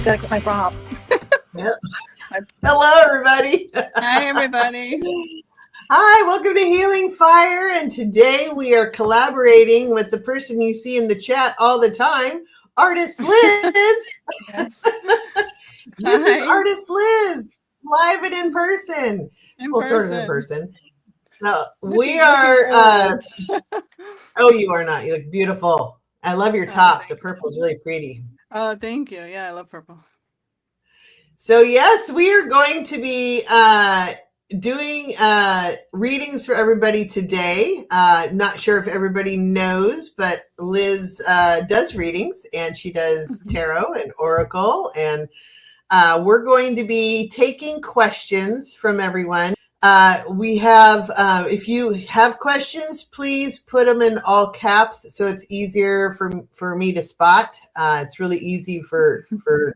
gotta get my bra up. Yep. Hello, everybody. Hi, everybody. Hi, welcome to Healing Fire. And today we are collaborating with the person you see in the chat all the time, Artist Liz. Yes. This is Hi. Artist Liz, live and in person. Sort of in person. No, we are. Oh, you are not. You look beautiful. I love your top. The purple is really pretty. Oh, thank you. Yeah, I love purple. So yes, we are going to be doing readings for everybody today. Not sure if everybody knows, but Liz does readings, and she does tarot and oracle, and we're going to be taking questions from everyone. We have, if you have questions, please put them in all caps so it's easier for me to spot. It's really easy for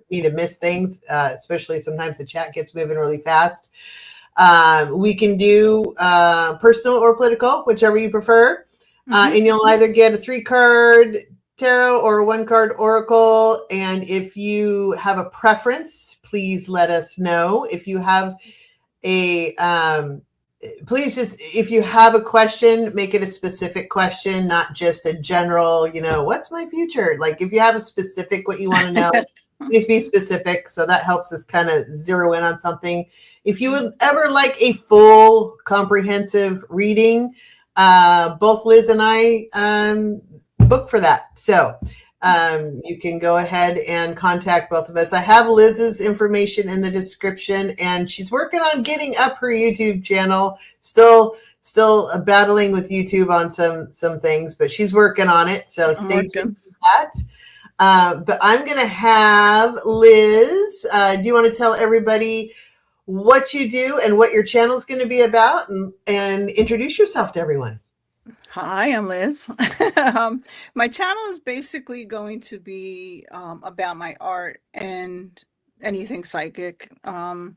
me to miss things, especially sometimes the chat gets moving really fast. We can do personal or political, whichever you prefer. And you'll either get a 3-card tarot or a 1-card oracle. And if you have a preference, please let us know. If you have please just, if you have a question, make it a specific question, not just a general, what's my future? Like if you have a specific, what you want to know, please be specific. So that helps us kind of zero in on something. If you would ever like a full comprehensive reading, both Liz and I book for that. So you can go ahead and contact both of us. I have Liz's information in the description, and she's working on getting up her YouTube channel. Still battling with YouTube on some things, but she's working on it. So stay tuned for that. But I'm going to have Liz. Do you want to tell everybody what you do and what your channel is going to be about, and introduce yourself to everyone? Hi, I'm Liz. My channel is basically going to be about my art and anything psychic. I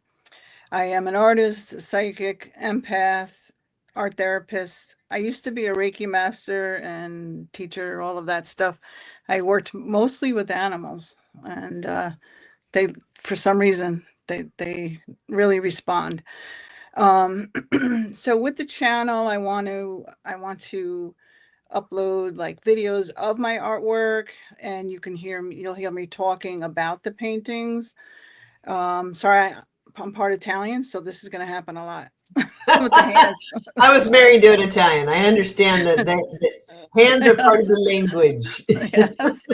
am an artist, a psychic, empath, art therapist. I used to be a Reiki master and teacher, all of that stuff. I worked mostly with animals, and they, for some reason, they really respond. So with the channel, I want to upload like videos of my artwork, and you'll hear me talking about the paintings. Sorry, I'm part Italian, so this is going to happen a lot with the hands. I was married to an Italian. I understand that hands are part of the language. Yes.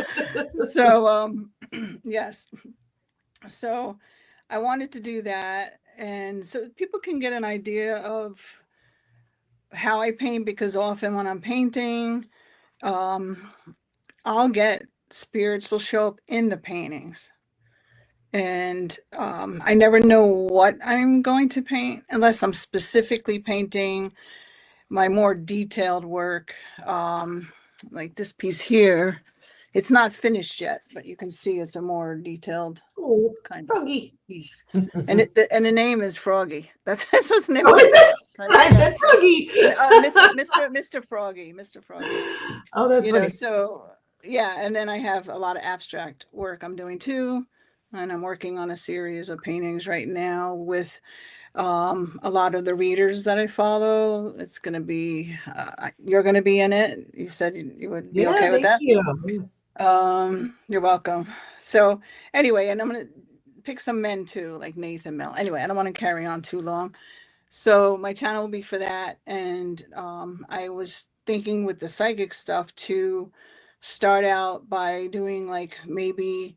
So, yes. So I wanted to do that. And so people can get an idea of how I paint, because often when I'm painting, I'll get spirits will show up in the paintings. And I never know what I'm going to paint unless I'm specifically painting my more detailed work. Like this piece here. It's not finished yet, but you can see it's a more detailed kind Froggy. of piece. And the name is Froggy. That's what's the name Oh, of is it. I said Froggy. Mr. Froggy. Mr. Froggy. Oh, that's funny. So yeah, and then I have a lot of abstract work I'm doing too. And I'm working on a series of paintings right now with a lot of the readers that I follow. It's going to be, you're going to be in it. You said you would be okay with that? Thank you. You're welcome. So anyway, and I'm going to pick some men too, like Nathan Mill. Anyway, I don't want to carry on too long. So my channel will be for that. And I was thinking with the psychic stuff to start out by doing like maybe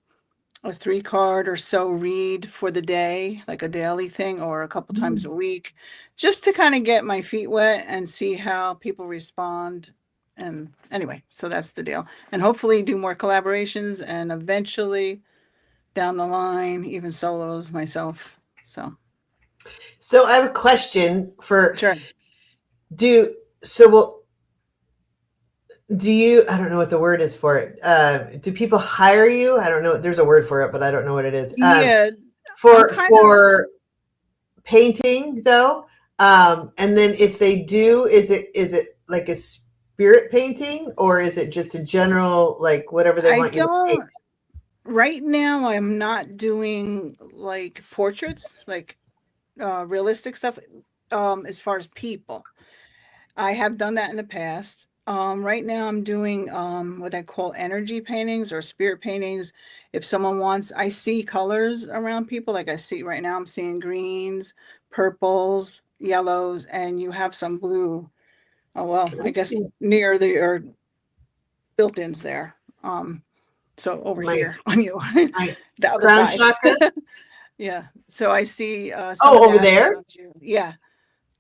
a 3-card or so read for the day, like a daily thing or a couple times a week, just to kind of get my feet wet and see how people respond. And anyway, so that's the deal. And hopefully do more collaborations and eventually down the line, even solos myself. So I have a question for sure. Do you, I don't know what the word is for it. Do people hire you? I don't know. There's a word for it, but I don't know what it is. Yeah. For painting though. And then if they do, is it like a spirit painting, or is it just a general, like whatever they want you to paint? Right now, I'm not doing like portraits, like realistic stuff, as far as people. I have done that in the past. Right now I'm doing what I call energy paintings or spirit paintings. If someone wants, I see colors around people. Like I see right now, I'm seeing greens, purples, yellows, and you have some blue. Oh, well, I guess near the or built-ins there. So over My here on you, my the other crown side. chakra. Yeah. So I see some of Oh, over that there. around you. Yeah.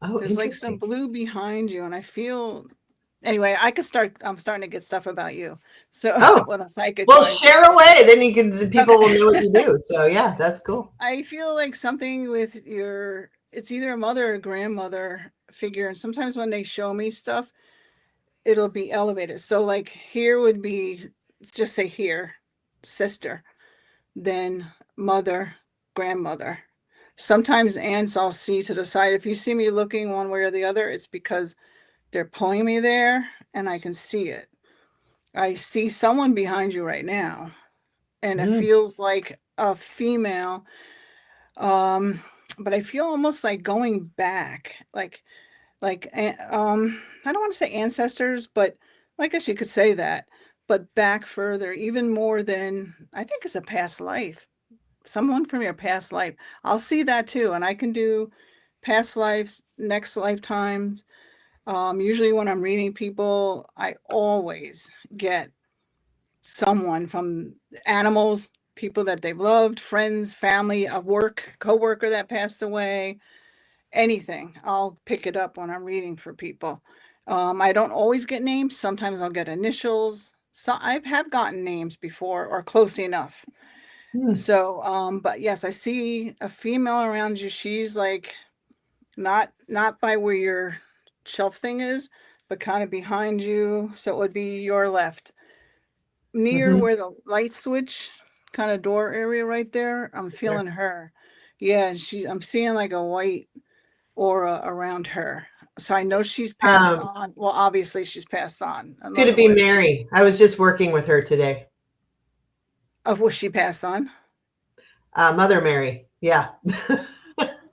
Oh, There's like some interesting. blue behind you, and I feel anyway, I could start. I'm starting to get stuff about you. So Oh, when I'm psychic well, wise, share away. Then you can. The people will okay. know what you do. So yeah, that's cool. I feel like something with your. It's either a mother or grandmother figure, and sometimes when they show me stuff, it'll be elevated. So like here would be, let's just say here, sister, then mother, grandmother. Sometimes aunts I'll see to the side. If you see me looking one way or the other, it's because they're pulling me there and I can see it. I see someone behind you right now, and it Mm, feels like a female. Um, but I feel almost like going back, I don't want to say ancestors, but I guess you could say that, but back further, even more than I think it's a past life. Someone from your past life. I'll see that too, and I can do past lives, next lifetimes. Usually when I'm reading people, I always get someone from animals, people that they've loved, friends, family, a work coworker that passed away, anything. I'll pick it up when I'm reading for people. I don't always get names. Sometimes I'll get initials. So I have gotten names before or close enough. mm, So, but yes, I see a female around you. She's like not by where your shelf thing is, but kind of behind you. So it would be your left, near mhm. where the light switch kind of door area right there. I'm There. feeling her. Yeah, I'm seeing like a white aura around her. So I know she's passed Um, on. Well, obviously she's passed on. In could it other be words, Mary? I was just working with her today. of what she passed on. Mother Mary. Yeah.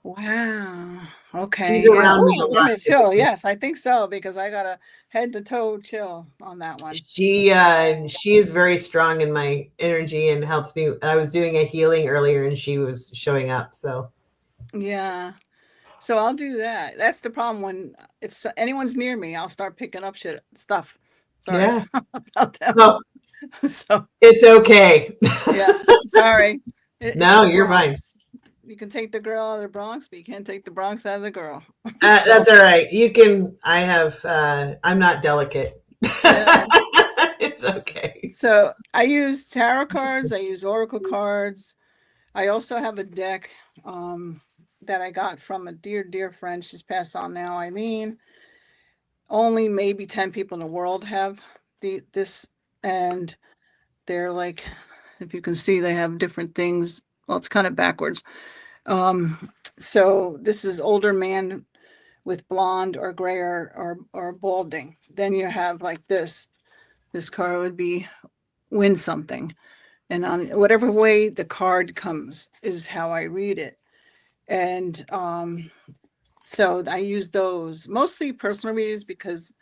Wow. She's Okay. Yeah. around me a Oh, give lot me a chill. typically. Yes, I think so because I got a head to toe chill on that one. She is very strong in my energy and helps me. I was doing a healing earlier and she was showing up. So Yeah. So I'll do that. That's the problem when if anyone's near me, I'll start picking up stuff. Sorry yeah. about that No, one. So it's okay. yeah, sorry. It's No, the you're fine. Bronx. You can take the girl out of the Bronx, but you can't take the Bronx out of the girl. That's So all right. You can. I have. I'm not delicate. yeah. It's okay. So I use tarot cards. I use oracle cards. I also have a deck that I got from a dear friend. She's passed on now, Eileen. Only maybe 10 people in the world have this, and they're like, if you can see, they have different things. Well, it's kind of backwards. So this is older man with blonde or gray or balding. Then you have like this. This card would be win something. And on whatever way the card comes is how I read it. And so I use those mostly personal readings because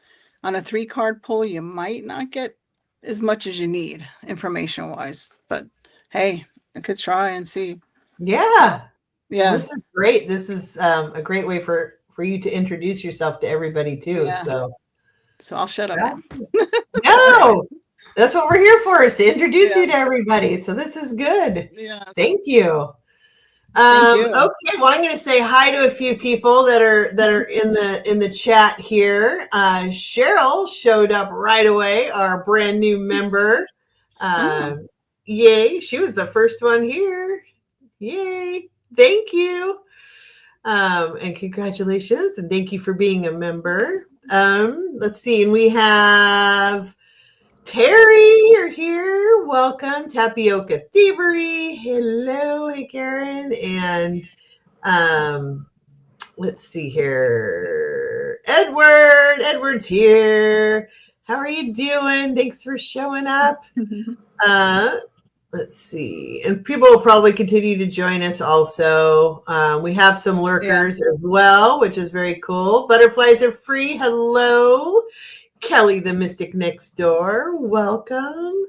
on a 3 card pull, you might not get as much as you need information wise. But hey, I could try and see. So Yeah. Well, yeah, this is great. This is a great way for you to introduce yourself to everybody too. yeah. So So I'll shut up now. All right. no, that's what we're here for, is to introduce you to Yes. everybody. So this is good. Yes. Thank you. Thank you. Okay, well, I'm going to say hi to a few people that are in the chat here. Cheryl showed up right away, our brand new member. Oh. Um, Yay! She was the first one here. Yay! Thank you, and congratulations, and thank you for being a member. Let's see, and we have Terry, you're here. Welcome, Tapioca Thievery. Hello, hey Karen, and um, let's see here. Edward's here. How are you doing? Thanks for showing up. Uh, let's see. And people will probably continue to join us also. We have some lurkers as well, which is very cool. Butterflies are free. Hello. Kelly, the mystic next door. Welcome.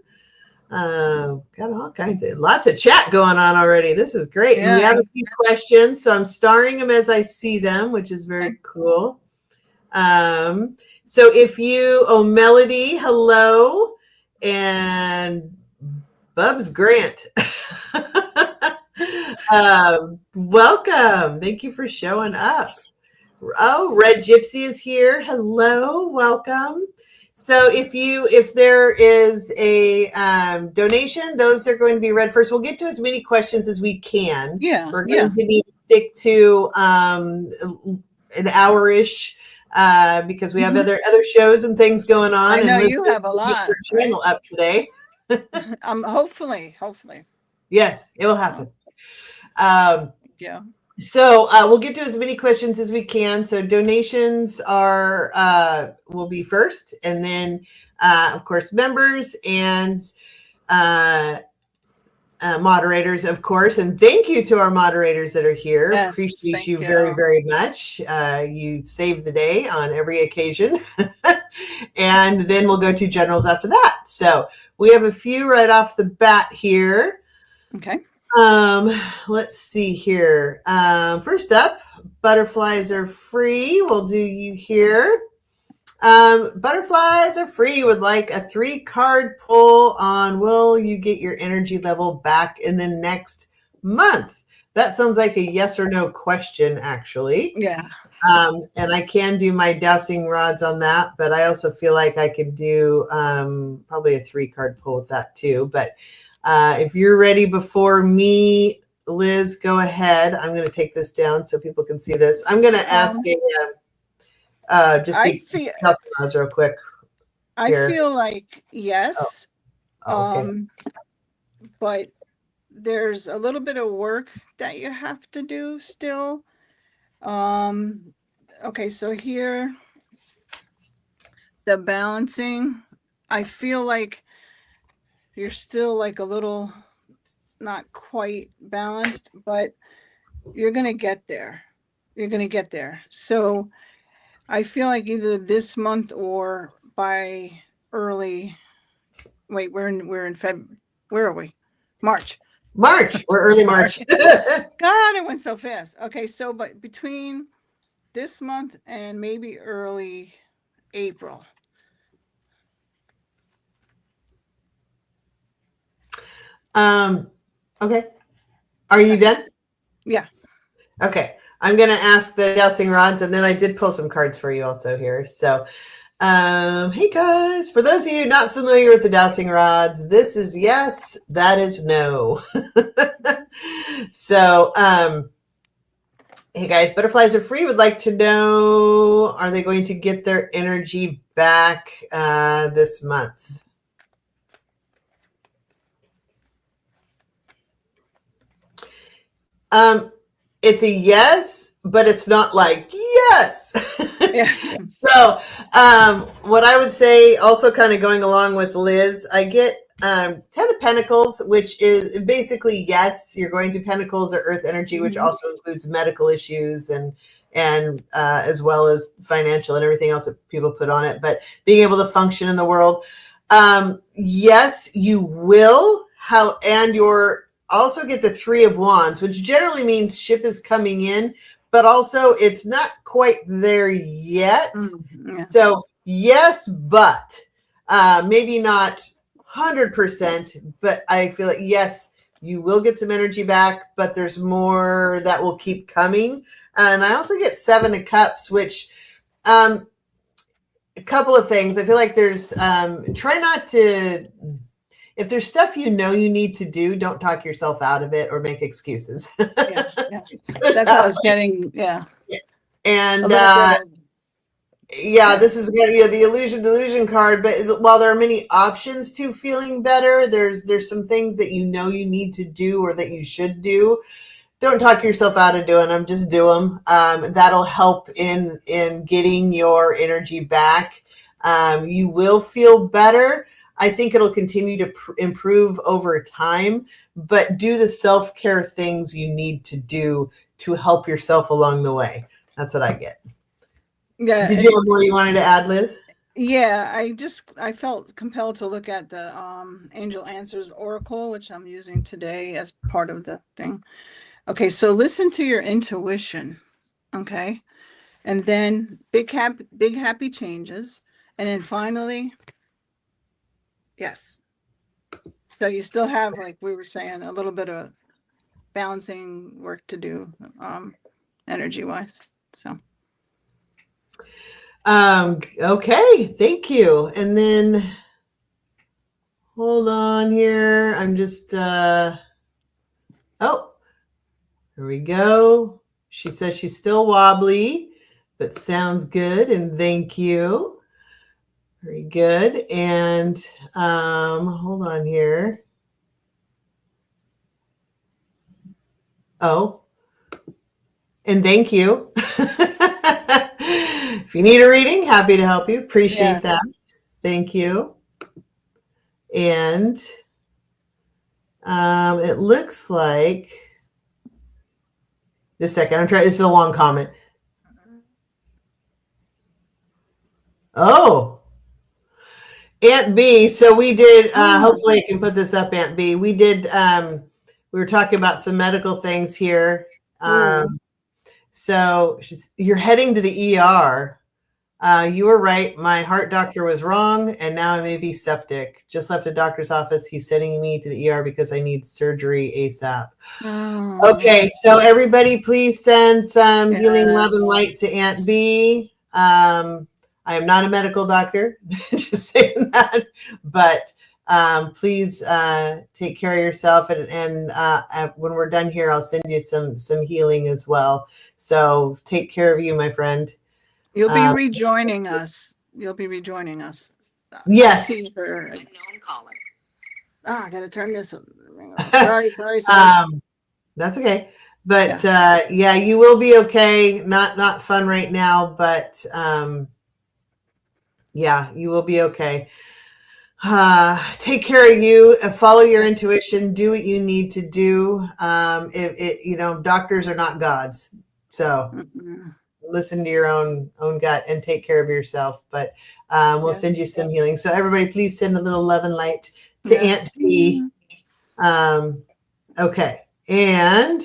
Got all kinds of lots of chat going on already. This is great. And we have a few questions, so I'm starring them as I see them, which is very cool. So if you, Melody, hello, and Bubs Grant, welcome. Thank you for showing up. Oh, Red Gypsy is here. Hello, welcome. So if there is a donation, those are going to be read first. We'll get to as many questions as we can. Yeah. We're going to need to stick to an hour-ish because we have other shows and things going on. I know and you have a lot. Get your channel up today. Hopefully. Yes, it will happen. Yeah. So we'll get to as many questions as we can. So donations will be first, and then of course members and moderators, of course. And thank you to our moderators that are here. Yes, appreciate you very, very much. You save the day on every occasion. And then we'll go to generals after that. So we have a few right off the bat here. Okay. Let's see here. First up, butterflies are free. We'll do you here. Butterflies are free would like a 3-card pull on will you get your energy level back in the next month? That sounds like a yes or no question, actually. Yeah. And I can do my dowsing rods on that, but I also feel like I could do probably a 3-card pull with that too. But if you're ready before me, Liz, go ahead. I'm going to take this down so people can see this. I'm going to ask odds real quick. I feel like yes. Okay. But there's a little bit of work that you have to do still. Okay, so here, the balancing, I feel like you're still like a little not quite balanced, but you're going to get there. So I feel like either this month or by early, we're in February. Where are we? March. We're early March. God, it went so fast. Okay, so but between this month and maybe early April. Okay. Are you done? Yeah. Okay. I'm going to ask the dowsing rods, and then I did pull some cards for you also here. So, hey guys, for those of you not familiar with the dowsing rods, this is yes, that is no. So, hey guys, butterflies are free. Would like to know, are they going to get their energy back this month? It's a yes, but it's not like yes. Yeah. So what I would say, also kind of going along with Liz, I get 10 of Pentacles, which is basically yes, you're going to Pentacles or Earth energy, which also includes medical issues and as well as financial and everything else that people put on it, but being able to function in the world. Yes, you will. And you're also get the 3 of Wands, which generally means ship is coming in, but also it's not quite there yet. Yeah. So yes, but maybe not 100%, but I feel like yes, you will get some energy back, but there's more that will keep coming. And I also get 7 of Cups, which a couple of things. I feel like there's try not to. If there's stuff you know you need to do, don't talk yourself out of it or make excuses. Yeah. That's how I was getting. Yeah. And this is the illusion delusion card. But while there are many options to feeling better, there's some things that you know you need to do or that you should do. Don't talk yourself out of doing them. Just do them. That'll help in getting your energy back. You will feel better. I think it'll continue to improve over time, but do the self-care things you need to do to help yourself along the way. That's what I get. Yeah. Did you have more you wanted to add, Liz? Yeah, I felt compelled to look at the Angel Answers Oracle, which I'm using today as part of the thing. Okay, so listen to your intuition. Okay. And then big happy changes. And then finally, yes. So you still have, like we were saying, a little bit of balancing work to do, energy wise. So Okay, thank you. And then hold on here. I'm just oh, here we go. She says she's still wobbly, but sounds good, and thank you. Very good. And hold on here. Oh, and thank you. If you need a reading, happy to help you. Appreciate that. Thank you. And it looks like, just a second, I'm trying, this is a long comment. Oh, Aunt B. So we did, hopefully I can put this up, Aunt B. We did, we were talking about some medical things here. So you're heading to the ER. You were right. My heart doctor was wrong, and now I may be septic. Just left a doctor's office. He's sending me to the ER because I need surgery ASAP. Oh. Okay, so everybody please send some healing love and light to Aunt B. I am not a medical doctor, just saying that, but please take care of yourself, and when we're done here, I'll send you some healing as well. So take care of you, my friend. You'll be rejoining us. You'll be rejoining us. Yes. I gotta turn this. Sorry. That's okay. But yeah, you will be okay. Not fun right now, but yeah, you will be okay. Take care of you. Follow your intuition. Do what you need to do. Doctors are not gods, so listen to your own gut and take care of yourself. But we'll send you some healing. So everybody, please send a little love and light to Aunt B. Okay, and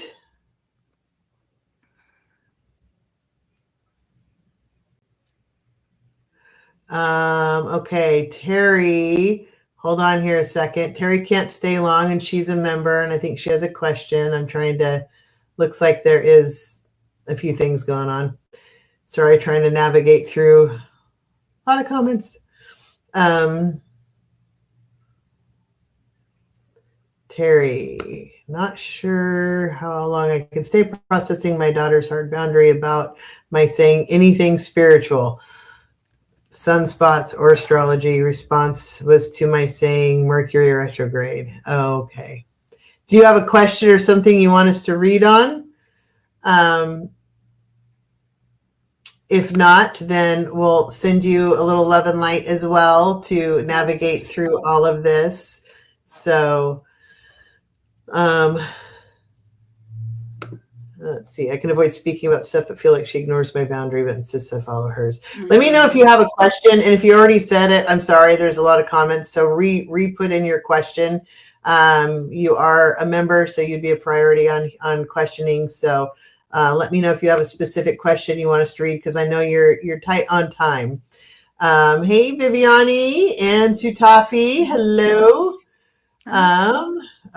okay, Terry, hold on here a second. Terry can't stay long, and she's a member, and I think she has a question. I'm trying to, looks like there is a few things going on. Sorry, trying to navigate through a lot of comments. Terry, not sure how long I can stay processing my daughter's hard boundary about my saying anything spiritual. Sunspots or astrology. Response was to my saying Mercury retrograde. Okay. Do you have a question or something you want us to read on? If not, then we'll send you a little love and light as well to navigate through all of this. So let's see. I can avoid speaking about stuff, but feel like she ignores my boundary, but insists I follow hers. Let me know if you have a question. And if you already said it, I'm sorry. There's a lot of comments. So re-put in your question. You are a member, so you'd be a priority on questioning. So let me know if you have a specific question you want us to read, because I know you're tight on time. Hey, Viviani and Sutafi. Hello.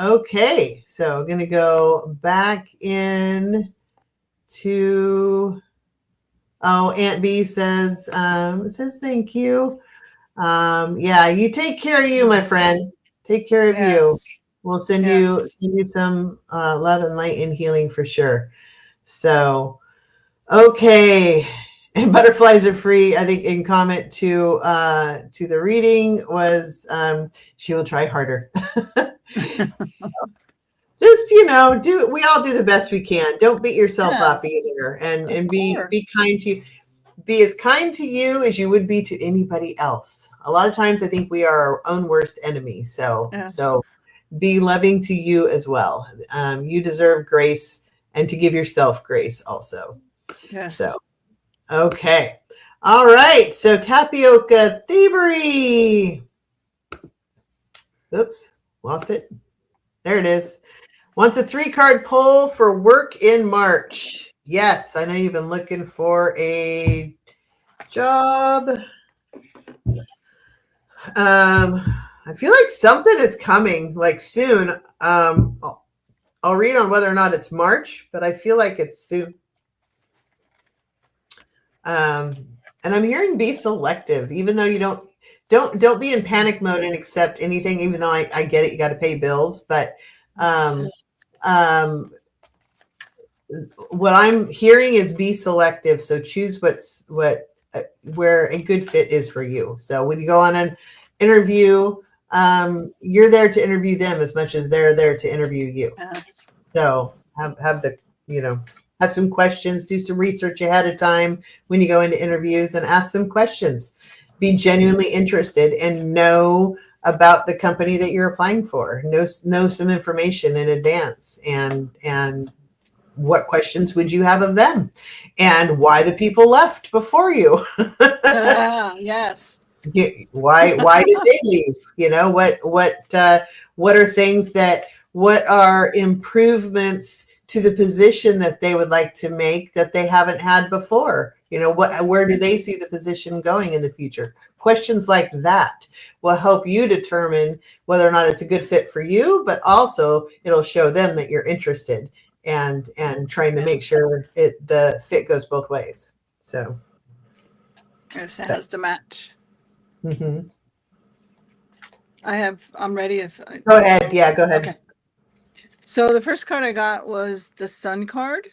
Okay, so I'm going to go back in to, Aunt B says thank you. Yeah, you take care of you, my friend. Take care of you. We'll send you some love and light and healing for sure. So, okay. And butterflies are free. I think in comment to the reading was she will try harder. Just, we all do the best we can. Don't beat yourself up either, and be kind to you. be as kind to you as you would be to anybody else. A lot of times I think we are our own worst enemy. So Yes. be loving to you as well. You deserve grace, and to give yourself grace also. Yes. So, okay. All right. So tapioca thievery. Oops, lost it. There it is. Wants a 3-card pull for work in March. Yes, I know you've been looking for a job. I feel like something is coming like soon. I'll read on whether or not it's March, but I feel like it's soon. And I'm hearing be selective, even though you don't be in panic mode and accept anything, even though I get it, you got to pay bills. But what I'm hearing is be selective. So choose where a good fit is for you. So when you go on an interview, you're there to interview them as much as they're there to interview you. Yes. So have the, have some questions, do some research ahead of time when you go into interviews and ask them questions. Be genuinely interested and know about the company that you're applying for. Know some information in advance, and what questions would you have of them, and why the people left before you. Yes. Why did they leave? What are things what are improvements to the position that they would like to make that they haven't had before? Where do they see the position going in the future? Questions like that will help you determine whether or not it's a good fit for you, but also it'll show them that you're interested and trying to make sure the fit goes both ways. So Yes, it has to match. mm-hmm. I'm ready Go ahead. Yeah, go ahead. Okay. So the first card I got was the Sun card.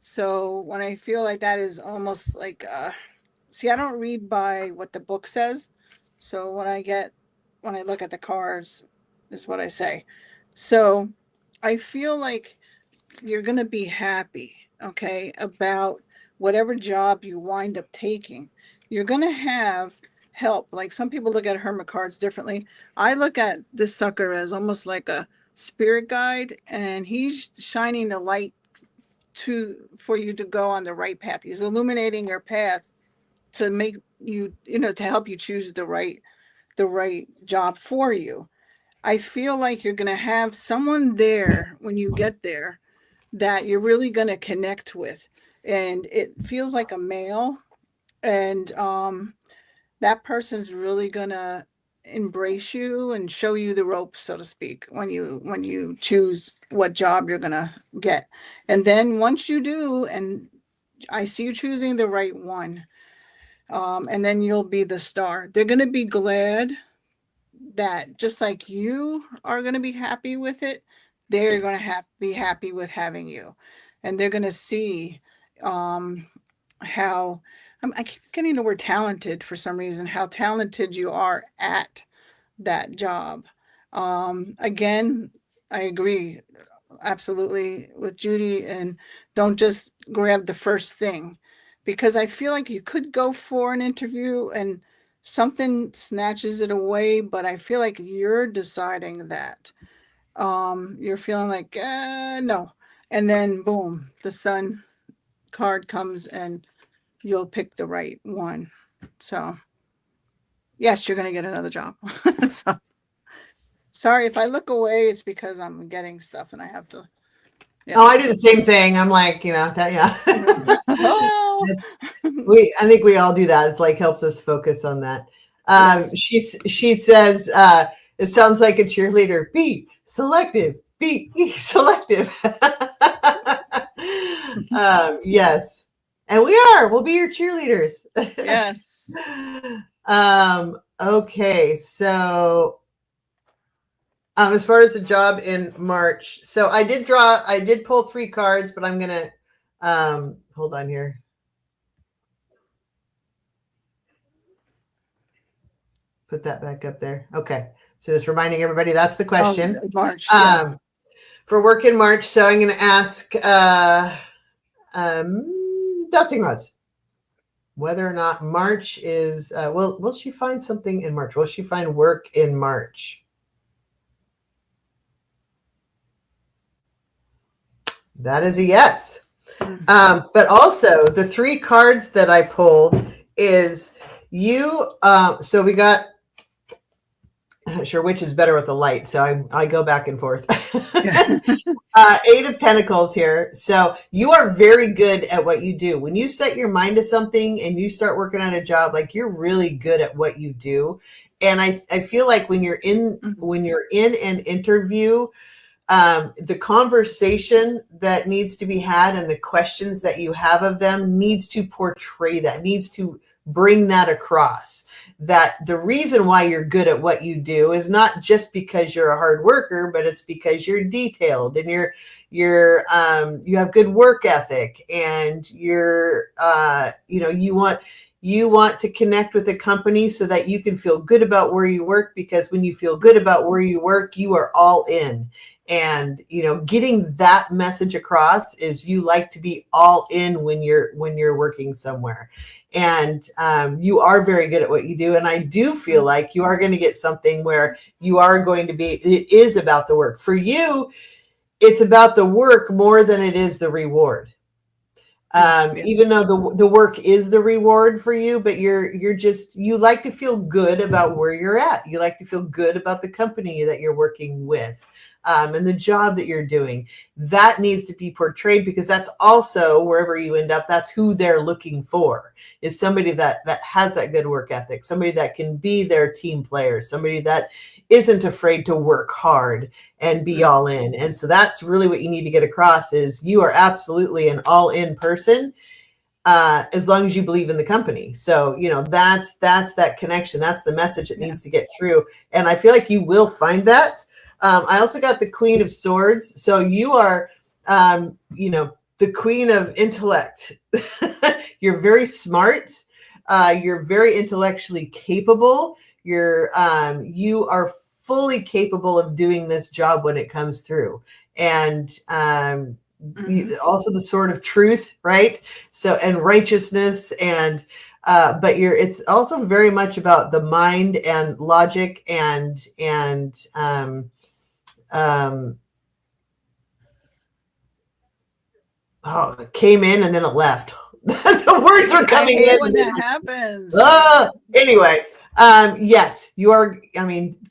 So when I feel like that is almost like, see, I don't read by what the book says. So when I look at the cards is what I say. So I feel like you're going to be happy, okay, about whatever job you wind up taking. You're going to have help. Like some people look at hermit cards differently. I look at this sucker as almost like a spirit guide, and he's shining the light for you to go on the right path. He's illuminating your path to make you, to help you choose the right job for you. I feel like you're going to have someone there when you get there that you're really going to connect with, and it feels like a male, and that person's really going to embrace you and show you the ropes, so to speak, when you choose what job you're going to get. And then once you do, and I see you choosing the right one, and then you'll be the star. They're going to be glad that just like you are going to be happy with it, they're going to be happy with having you. And they're going to see how, I keep getting the word talented for some reason, how talented you are at that job. Again, I agree absolutely with Judie, and don't just grab the first thing, because I feel like you could go for an interview and something snatches it away, but I feel like you're deciding that. You're feeling like, no. And then boom, the Sun card comes and you'll pick the right one. So yes, you're going to get another job. So, sorry, if I look away, it's because I'm getting stuff and I have to. Yeah. Oh, I do the same thing. I'm like, yeah. I think we all do that. It's like helps us focus on that. Yes. She says, it sounds like a cheerleader. Be selective. Be selective. Yes. And we'll be your cheerleaders. Yes. Okay. So as far as the job in March, so I did pull 3 cards, but I'm going to, hold on here. Put that back up there. Okay. So just reminding everybody, that's the question. March. Yeah. For work in March. So I'm going to ask, dusting rods. whether or not March is, will she find something in March? Will she find work in March? That is a yes. But also the 3 cards that I pulled is you. So we got, I'm not sure which is better with the light. So I go back and forth. 8 of Pentacles here. So you are very good at what you do. When you set your mind to something and you start working on a job, like you're really good at what you do. And I feel like when you're in an interview, the conversation that needs to be had and the questions that you have of them needs to portray that, needs to bring that across. That the reason why you're good at what you do is not just because you're a hard worker, but it's because you're detailed and you have good work ethic, and you want to connect with a company so that you can feel good about where you work, because when you feel good about where you work, you are all in. And getting that message across is you like to be all in when you're working somewhere. And you are very good at what you do. And I do feel like you are going to get something where you are going to be, it is about the work. For you, it's about the work more than it is the reward. Even though the work is the reward for you, but you like to feel good about where you're at. You like to feel good about the company that you're working with. And the job that you're doing, that needs to be portrayed, because that's also, wherever you end up, that's who they're looking for, is somebody that has that good work ethic, somebody that can be their team player, somebody that isn't afraid to work hard and be all in. And so that's really what you need to get across, is you are absolutely an all-in person, as long as you believe in the company. So, that's that connection. That's the message that needs to get through. And I feel like you will find that. I also got the Queen of Swords. So you are, the Queen of Intellect. You're very smart. You're very intellectually capable. You are fully capable of doing this job when it comes through. And also the Sword of Truth, right? So, and righteousness, and but it's also very much about the mind and logic and it came in and then it left. The words are coming in when that happens. Anyway, yes, you are.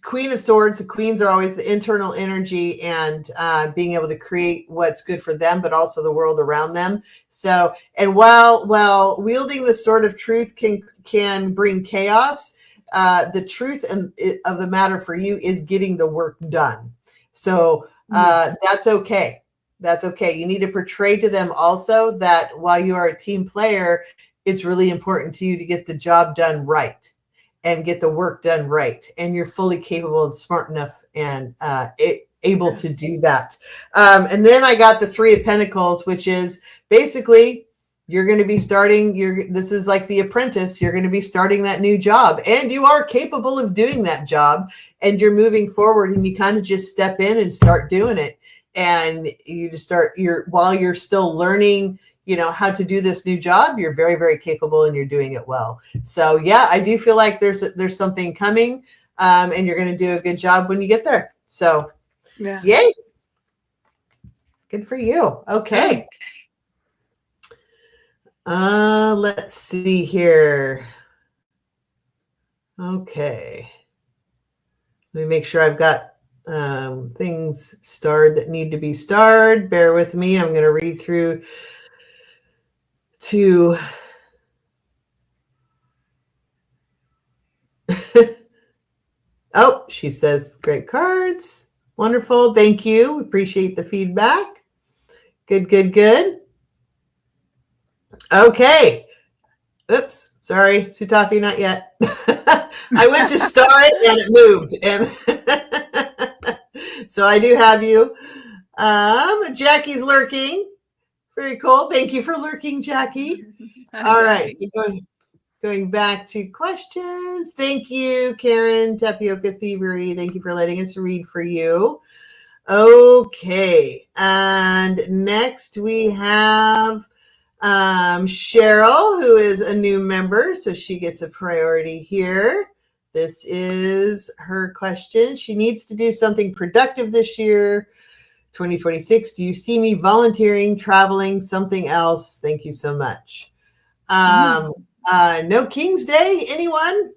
Queen of Swords. The queens are always the internal energy and being able to create what's good for them, but also the world around them. So, and while wielding the Sword of Truth can bring chaos, the truth of the matter for you is getting the work done. So that's okay. That's okay. You need to portray to them also that while you are a team player, it's really important to you to get the job done right and get the work done right. And you're fully capable and smart enough and able to do that. And then I got the 3 of Pentacles, which is basically you're going to be starting this is like The Apprentice. You're going to be starting that new job, and you are capable of doing that job, and you're moving forward, and you kind of just step in and start doing it. And you just while you're still learning, how to do this new job, you're very, very capable and you're doing it well. So yeah, I do feel like there's something coming, and you're going to do a good job when you get there. So yay. Good for you. Okay. Let's see here. Okay. Let me make sure I've got things starred that need to be starred. Bear with me. I'm going to read through to oh, she says great cards. Wonderful. Thank you. Appreciate the feedback. Good. Okay. Oops. Sorry, Sutafi, not yet. I went to start it and it moved. And so I do have you. Jackie's lurking. Very cool. Thank you for lurking, Jackie. All right. So going back to questions. Thank you, Karen, Tapioca Thievery. Thank you for letting us read for you. Okay. And next we have Cheryl, who is a new member, so she gets a priority here. This is her question. She needs to do something productive this year, 2026. Do you see me volunteering, traveling, something else? Thank you so much. Mhm. No King's Day, anyone?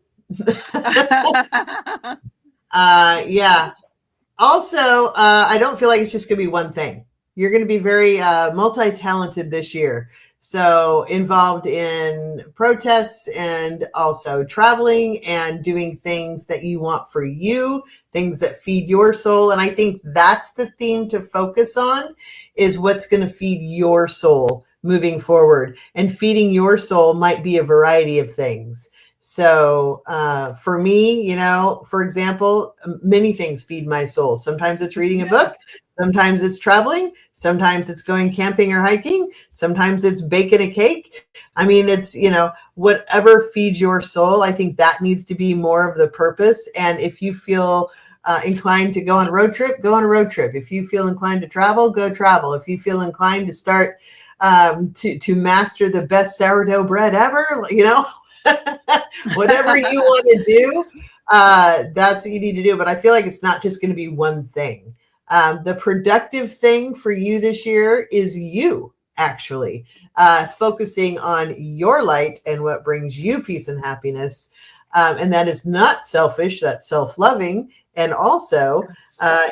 Yeah. Also, I don't feel like it's just going to be one thing. You're going to be very multi-talented this year. So involved in protests and also traveling and doing things that you want for you, things that feed your soul. And I think that's the theme to focus on, is what's going to feed your soul moving forward. And feeding your soul might be a variety of things. So for me, for example, many things feed my soul. Sometimes it's reading a book. Sometimes it's traveling. Sometimes it's going camping or hiking. Sometimes it's baking a cake. I mean, it's, whatever feeds your soul. I think that needs to be more of the purpose. And if you feel inclined to go on a road trip, go on a road trip. If you feel inclined to travel, go travel. If you feel inclined to start to master the best sourdough bread ever, whatever you want to do, that's what you need to do. But I feel like it's not just going to be one thing. The productive thing for you this year is you actually focusing on your light and what brings you peace and happiness. And that is not selfish, that's self-loving. And also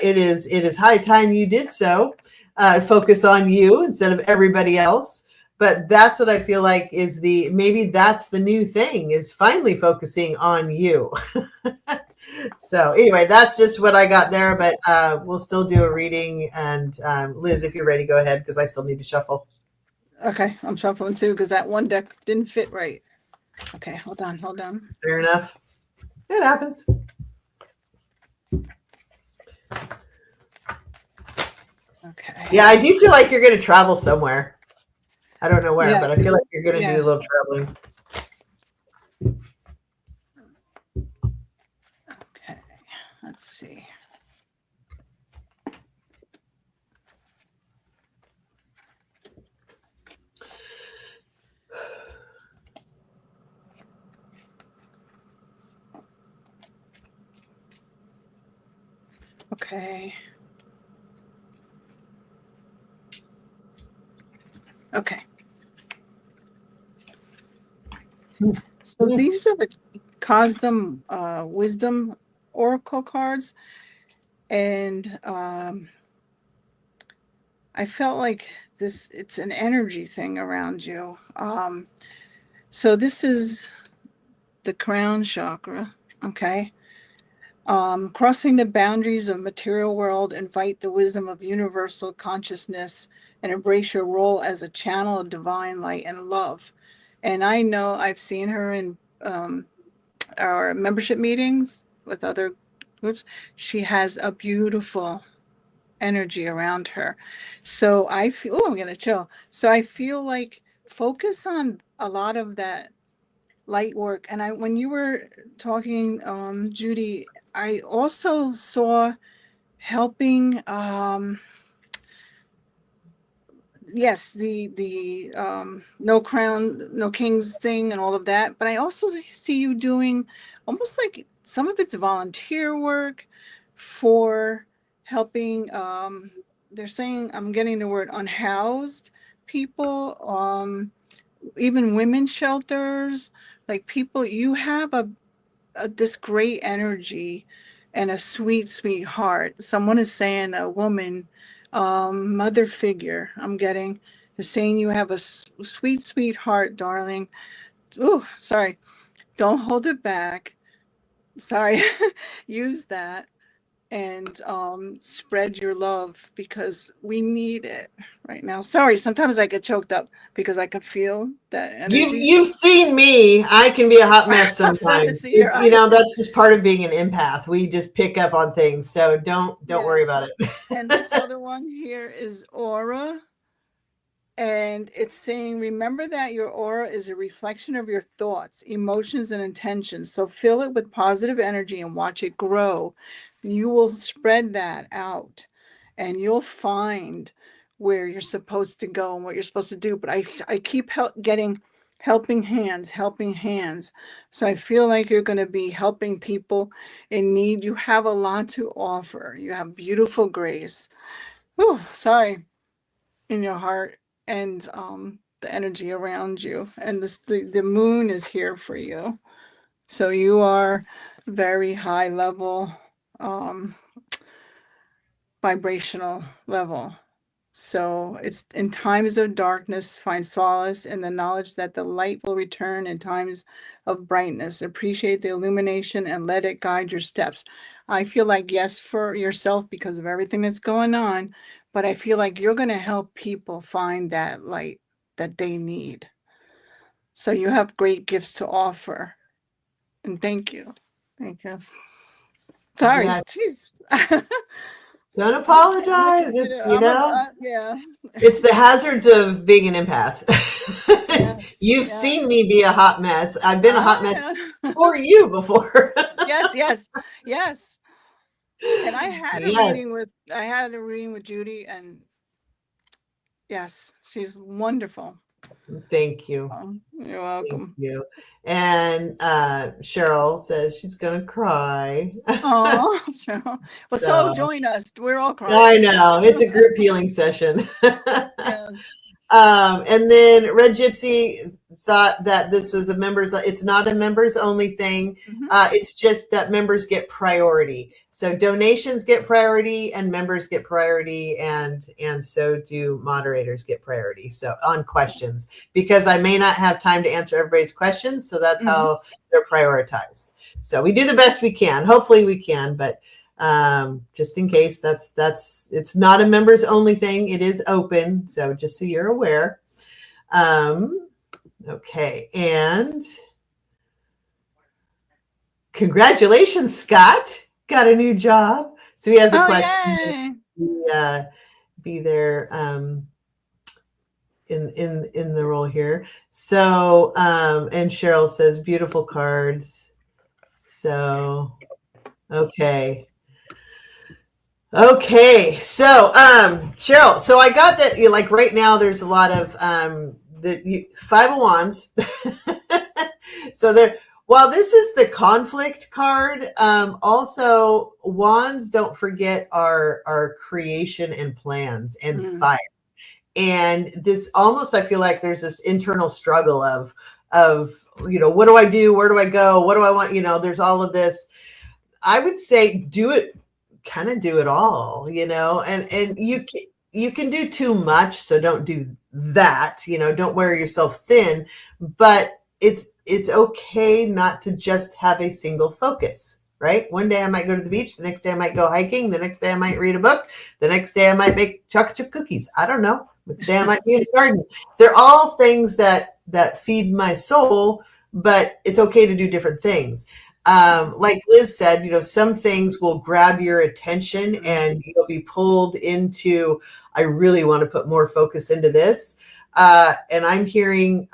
it is high time you did so. Focus on you instead of everybody else. But that's what I feel like is maybe that's the new thing, is finally focusing on you. So anyway, that's just what I got there, but we'll still do a reading. And Liz, if you're ready, go ahead, because I still need to shuffle. Okay, I'm shuffling too because that one deck didn't fit right. Okay, hold on. Fair enough. It happens. Okay. Yeah, I do feel like you're going to travel somewhere. I don't know where, Yeah. but I feel like you're going to Yeah. do a little traveling. Okay, let's see. Okay. Okay. So these are the Cosm Wisdom Oracle cards. And I felt like it's an energy thing around you. So this is the crown chakra. Okay. Crossing the boundaries of material world, invite the wisdom of universal consciousness and embrace your role as a channel of divine light and love. And I know I've seen her in our membership meetings with other groups. She has a beautiful energy around her. So I feel, oh, I'm going to chill. So I feel like focus on a lot of that light work. And when you were talking, Judie, I also saw helping, yes, the no crown, no kings thing and all of that. But I also see you doing almost like some of it's volunteer work for helping. They're saying, I'm getting the word unhoused people, even women's shelters, like people. You have this great energy and a sweet heart. Someone is saying a woman, mother figure, I'm getting, is saying you have a sweet heart, darling. Oh, sorry. Don't hold it back. Sorry. Use that and spread your love because we need it right now. Sorry, sometimes I get choked up because I can feel that energy. You've seen me. I can be a hot mess I'm starting to sometimes. see your It's eyes. that's just part of being an empath. We just pick up on things. So don't worry about Yes. it. And this other one here is aura. And it's saying, remember that your aura is a reflection of your thoughts, emotions, and intentions. So fill it with positive energy and watch it grow. You will spread that out and you'll find where you're supposed to go and what you're supposed to do. But I keep getting helping hands, helping hands. So I feel like you're going to be helping people in need. You have a lot to offer. You have beautiful grace. Oh, sorry, in your heart, and the energy around you. And the moon is here for you. So you are very high level, um, vibrational level. So it's in times of darkness, find solace in the knowledge that the light will return in times of brightness. Appreciate the illumination and let it guide your steps. I feel like, yes, for yourself because of everything that's going on, but I feel like you're going to help people find that light that they need. So you have great gifts to offer. And thank you. Thank you. Sorry. Yes. Jeez. Don't I'm a, apologize. It's, yeah. it's the hazards of being an empath. Yes. You've seen Yes. me be a hot mess. I've been a hot mess Yeah. for you before. Yes, yes, yes. And Yes. I had a reading with Judy, and yes, she's wonderful. Thank you. You're Thank welcome. you. And Cheryl says she's going to cry. Oh, so well, so So join us. We're all I crying. know it's a group healing session. Yes. And then Red Gypsy thought that this was a members. It's not a members only thing. Mhm. It's just that members get priority. So donations get priority, and members get priority, and so do moderators get priority. So on questions, because I may not have time to answer everybody's questions, so that's Mhm. how they're prioritized. So we do the best we can. Hopefully we can, but just in case, it's not a members only thing. It is open, so just so you're aware. Okay, and congratulations, Scott got a new job. So he has a Oh, question. yay. Be there in the role here. So and Cheryl says beautiful cards. So okay. Okay, so Cheryl, so I got that, like right now there's a lot of the Five of Wands. So there, while this is the conflict card, also wands, don't forget, our creation and plans and fire. And this almost, I feel like there's this internal struggle of what do I do? Where do I go? What do I want? There's all of this. I would say do it all, and you can do too much, so don't do that, don't wear yourself thin, but it's okay not to just have a single focus, right? One day I might go to the beach, the next day I might go hiking, the next day I might read a book, the next day I might make chocolate chip cookies. I don't know. The next day I might be in the garden. They're all things that feed my soul, but it's okay to do different things. Like Liz said, some things will grab your attention and you'll be pulled into, I really want to put more focus into this. And I'm hearing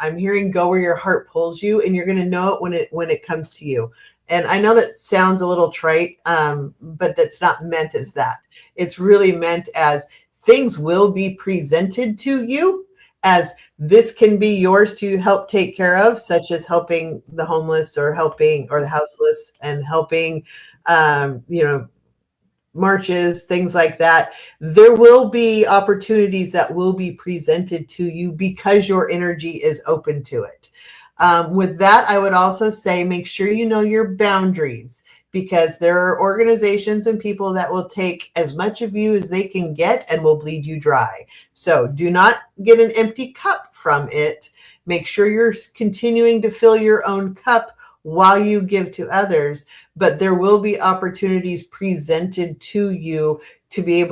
go where your heart pulls you, and you're going to know it when it comes to you. And I know that sounds a little trite, but that's not meant as that. It's really meant as things will be presented to you as this can be yours to help take care of, such as helping the homeless or the houseless, and helping, marches, things like that. There will be opportunities that will be presented to you because your energy is open to it. With that, I would also say, make sure you know your boundaries, because there are organizations and people that will take as much of you as they can get and will bleed you dry. So do not get an empty cup from it. Make sure you're continuing to fill your own cup while you give to others, but there will be opportunities presented to you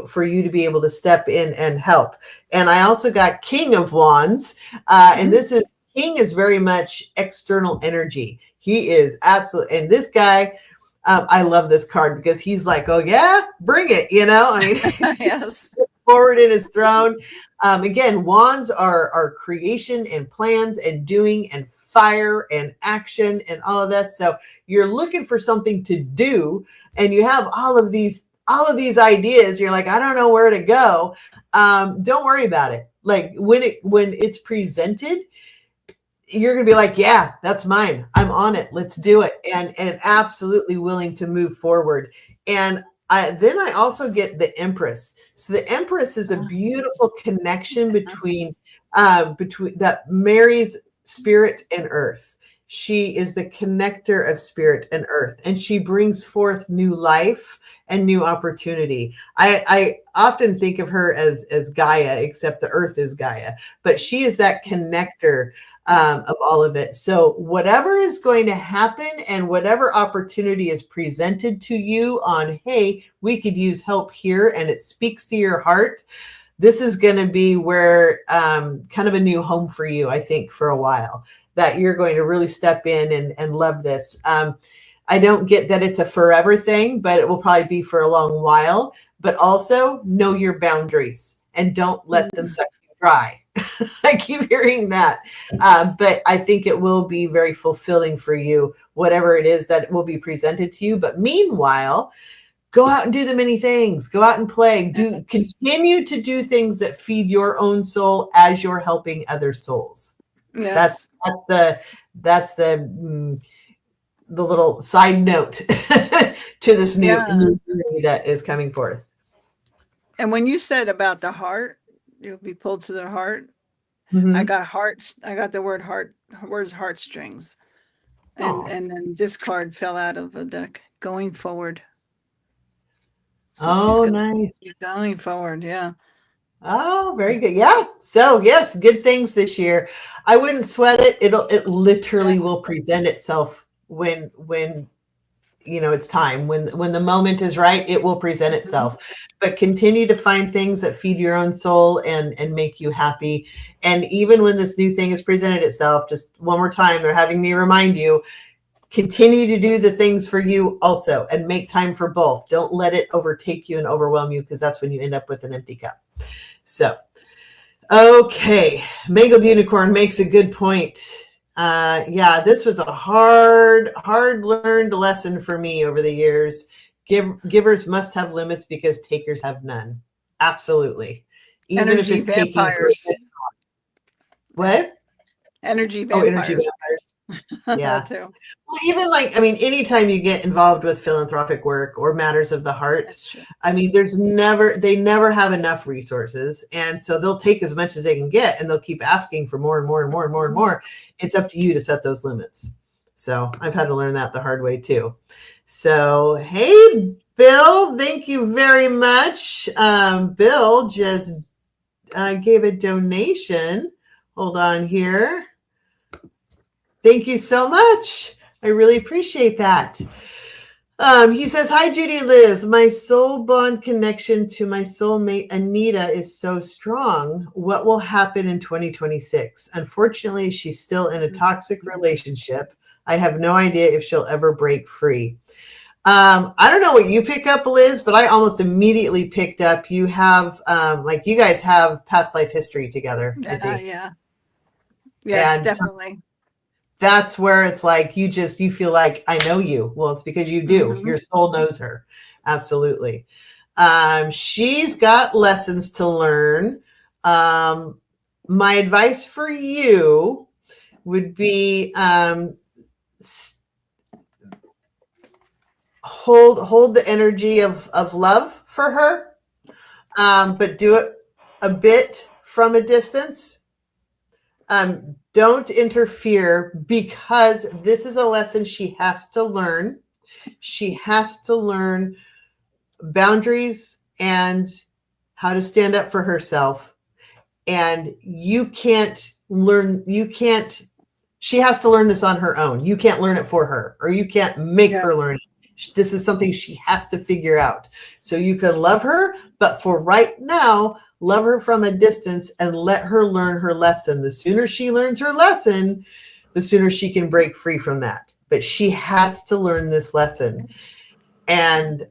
for you to be able to step in and help. And I also got King of Wands, and King is very much external energy. He is absolutely, and this guy, I love this card because he's like, oh yeah, bring it. I mean, Yes. forward in his throne. Again, wands are creation and plans and doing and fire and action and all of this. So you're looking for something to do, and you have all of these ideas. You're like, I don't know where to go. don't worry about it. Like when it's presented, you're going to be like, yeah, that's mine. I'm on it. Let's do it. And absolutely willing to move forward. And then I also get the Empress. So the Empress is a beautiful connection between that marries spirit and earth. She is the connector of spirit and earth, and she brings forth new life and new opportunity. I often think of her as Gaia, except the earth is Gaia, but she is that connector of all of it. So whatever is going to happen and whatever opportunity is presented to you on, hey, we could use help here, and it speaks to your heart, this is going to be where kind of a new home for you, I think, for a while, that you're going to really step in and love this. I don't get that it's a forever thing, but it will probably be for a long while. But also know your boundaries and don't let them suck you dry. I keep hearing that. But I think it will be very fulfilling for you, whatever it is that will be presented to you. But meanwhile, go out and do the many things. Go out and play. Continue to do things that feed your own soul as you're helping other souls. Yes. That's the little side note to this new journey that is coming forth. And when you said about the heart, you'll be pulled to the heart. Mm-hmm. I got hearts. I got the word heart. Words heartstrings, and then this card fell out of the deck. Going forward. So she's nice. Keep going forward. Yeah. Oh, very good. Yeah. So yes, good things this year. I wouldn't sweat it. It literally will present itself when it's time. When the moment is right, it will present itself. But continue to find things that feed your own soul and make you happy. And even when this new thing has presented itself, just one more time, they're having me remind you, continue to do the things for you also and make time for both. Don't let it overtake you and overwhelm you, because that's when you end up with an empty cup. So, okay. Mangled Unicorn makes a good point. This was a hard learned lesson for me over the years. Givers must have limits because takers have none. Absolutely. Even energy if it's vampires. taking for what? Energy vampires. Energy vampires. Yeah. Too. Well, even anytime you get involved with philanthropic work or matters of the heart, they never have enough resources. And so they'll take as much as they can get, and they'll keep asking for more and more and more and more and more. It's up to you to set those limits. So I've had to learn that the hard way too. So, hey, Bill, thank you very much. Bill just gave a donation. Hold on here. Thank you so much. I really appreciate that. He says, hi, Judie and Liz. My soul bond connection to my soulmate, Anita, is so strong. What will happen in 2026? Unfortunately, she's still in a toxic relationship. I have no idea if she'll ever break free. I don't know what you pick up, Liz, but I almost immediately picked up you have, you guys have past life history together, I think. Yeah. Yes, and definitely. So that's where it's like you feel like I know you. Well, it's because you do. Mm-hmm. Your soul knows her. Absolutely. She's got lessons to learn. My advice for you would be hold the energy of love for her, but do it a bit from a distance. Don't interfere, because this is a lesson she has to learn. She has to learn boundaries and how to stand up for herself. And she has to learn this on her own. You can't learn it for her, or you can't make her learn it. This is something she has to figure out. So you can love her, but for right now, love her from a distance and let her learn her lesson. The sooner she learns her lesson, the sooner she can break free from that. But she has to learn this lesson. And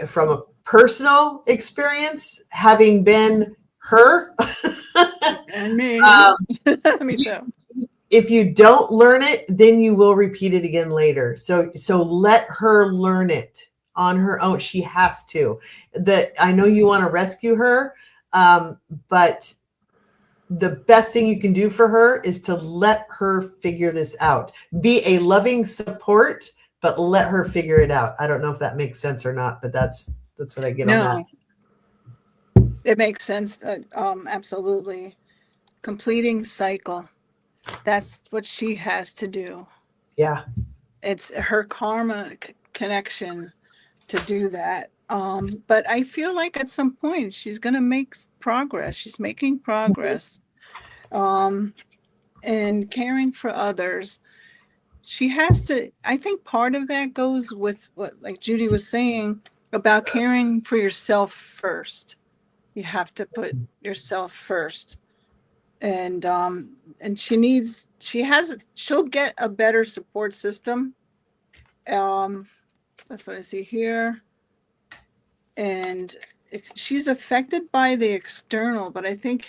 from a personal experience, having been her, and me, me too. If you don't learn it, then you will repeat it again later. So let her learn it on her own. She has to. That I know you want to rescue her, but the best thing you can do for her is to let her figure this out. Be a loving support, but let her figure it out. I don't know if that makes sense or not, but that's what I get on that. No, it makes sense. Absolutely. Completing cycle. That's what she has to do. Yeah. It's her karma connection to do that. But I feel like at some point she's going to make progress. She's making progress. And caring for others. She has to, I think part of that goes with what, like Judie was saying about caring for yourself first. You have to put yourself first. And she'll get a better support system. That's what I see here. And she's affected by the external, but I think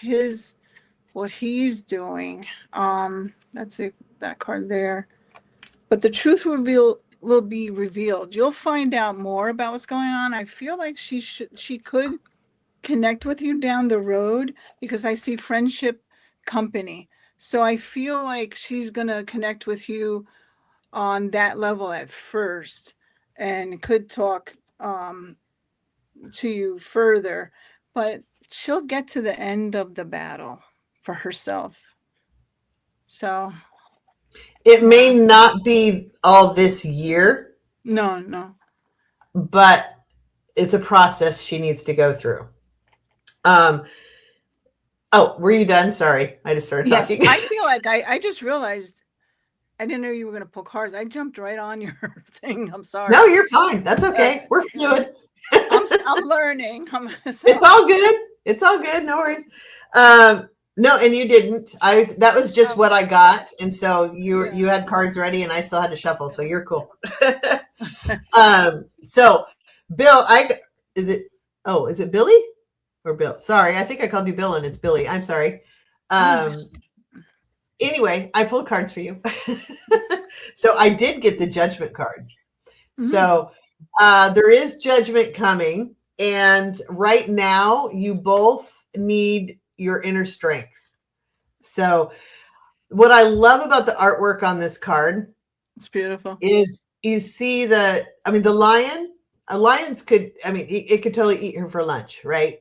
what he's doing, that's that card there. But the truth will be revealed. You'll find out more about what's going on. I feel like she could connect with you down the road because I see friendship, company. So I feel like she's going to connect with you on that level at first and could talk to you further, but she'll get to the end of the battle for herself. So it may not be all this year. No. But it's a process she needs to go through. Oh, were you done? Sorry, I just started talking. Yes, I feel like I just realized I didn't know you were going to pull cards. I jumped right on your thing. I'm sorry. No, you're fine. That's okay. We're fluid. I'm learning. It's all good. It's all good. No worries. No, and you didn't. That was just what I got, and so you had cards ready, and I still had to shuffle. So you're cool. So Bill, is it Billy or Bill? Sorry, I think I called you Bill, and it's Billy. I'm sorry. Anyway, I pulled cards for you. So I did get the judgment card. Mm-hmm. So there is judgment coming. And right now you both need your inner strength. So what I love about the artwork on this card, it's beautiful, is you see the lion. Lions could, it could totally eat her for lunch, right?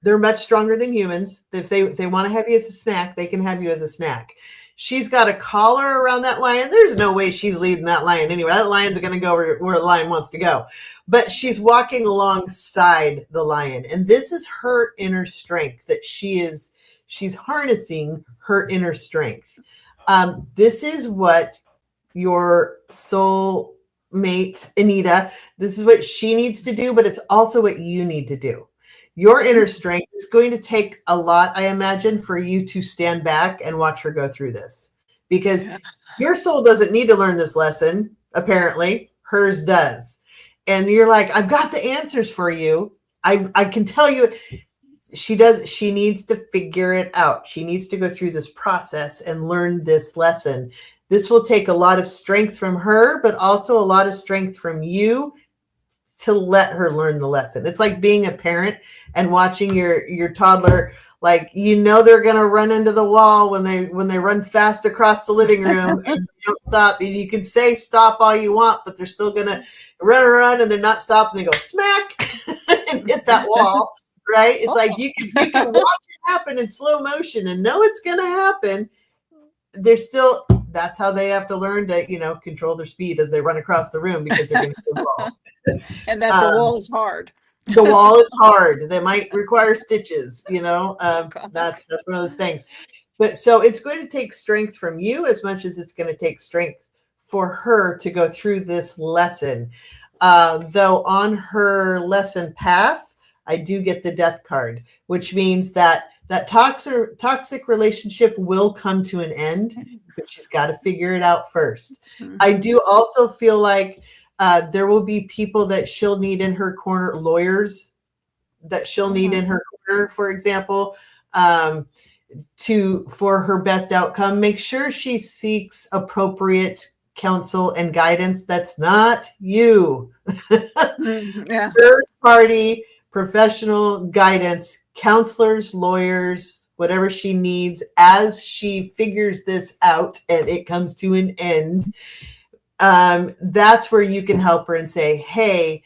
They're much stronger than humans. If they want to have you as a snack, they can have you as a snack. She's got a collar around that lion. There's no way she's leading that lion anyway. That lion's going to go where the lion wants to go. But she's walking alongside the lion. And this is her inner strength that she's harnessing her inner strength. This is what your soul mate, Anita, this is what she needs to do, but it's also what you need to do. Your inner strength is going to take a lot, I imagine, for you to stand back and watch her go through this. Because your soul doesn't need to learn this lesson, apparently. Hers does. And you're like, I've got the answers for you. I can tell you. She does. She needs to figure it out. She needs to go through this process and learn this lesson. This will take a lot of strength from her, but also a lot of strength from you to let her learn the lesson. It's like being a parent and watching your toddler, like, they're going to run into the wall when they run fast across the living room and you don't stop. And you can say stop all you want, but they're still going to run and they're not stop and they go smack and hit that wall, right? It's like you can watch it happen in slow motion and know it's going to happen. That's how they have to learn to, control their speed as they run across the room because they're going to hit the wall. And that the wall is hard. The wall is hard. They might require stitches, that's one of those things. But so it's going to take strength from you as much as it's going to take strength for her to go through this lesson. Though on her lesson path, I do get the death card, which means that toxic relationship will come to an end, but she's got to figure it out first. Mm-hmm. I do also feel like there will be people that she'll need in her corner, lawyers that she'll need in her corner, for example, for her best outcome. Make sure she seeks appropriate counsel and guidance. That's not you. Yeah. Third party professional guidance, counselors, lawyers, whatever she needs as she figures this out and it comes to an end. That's where you can help her and say, hey,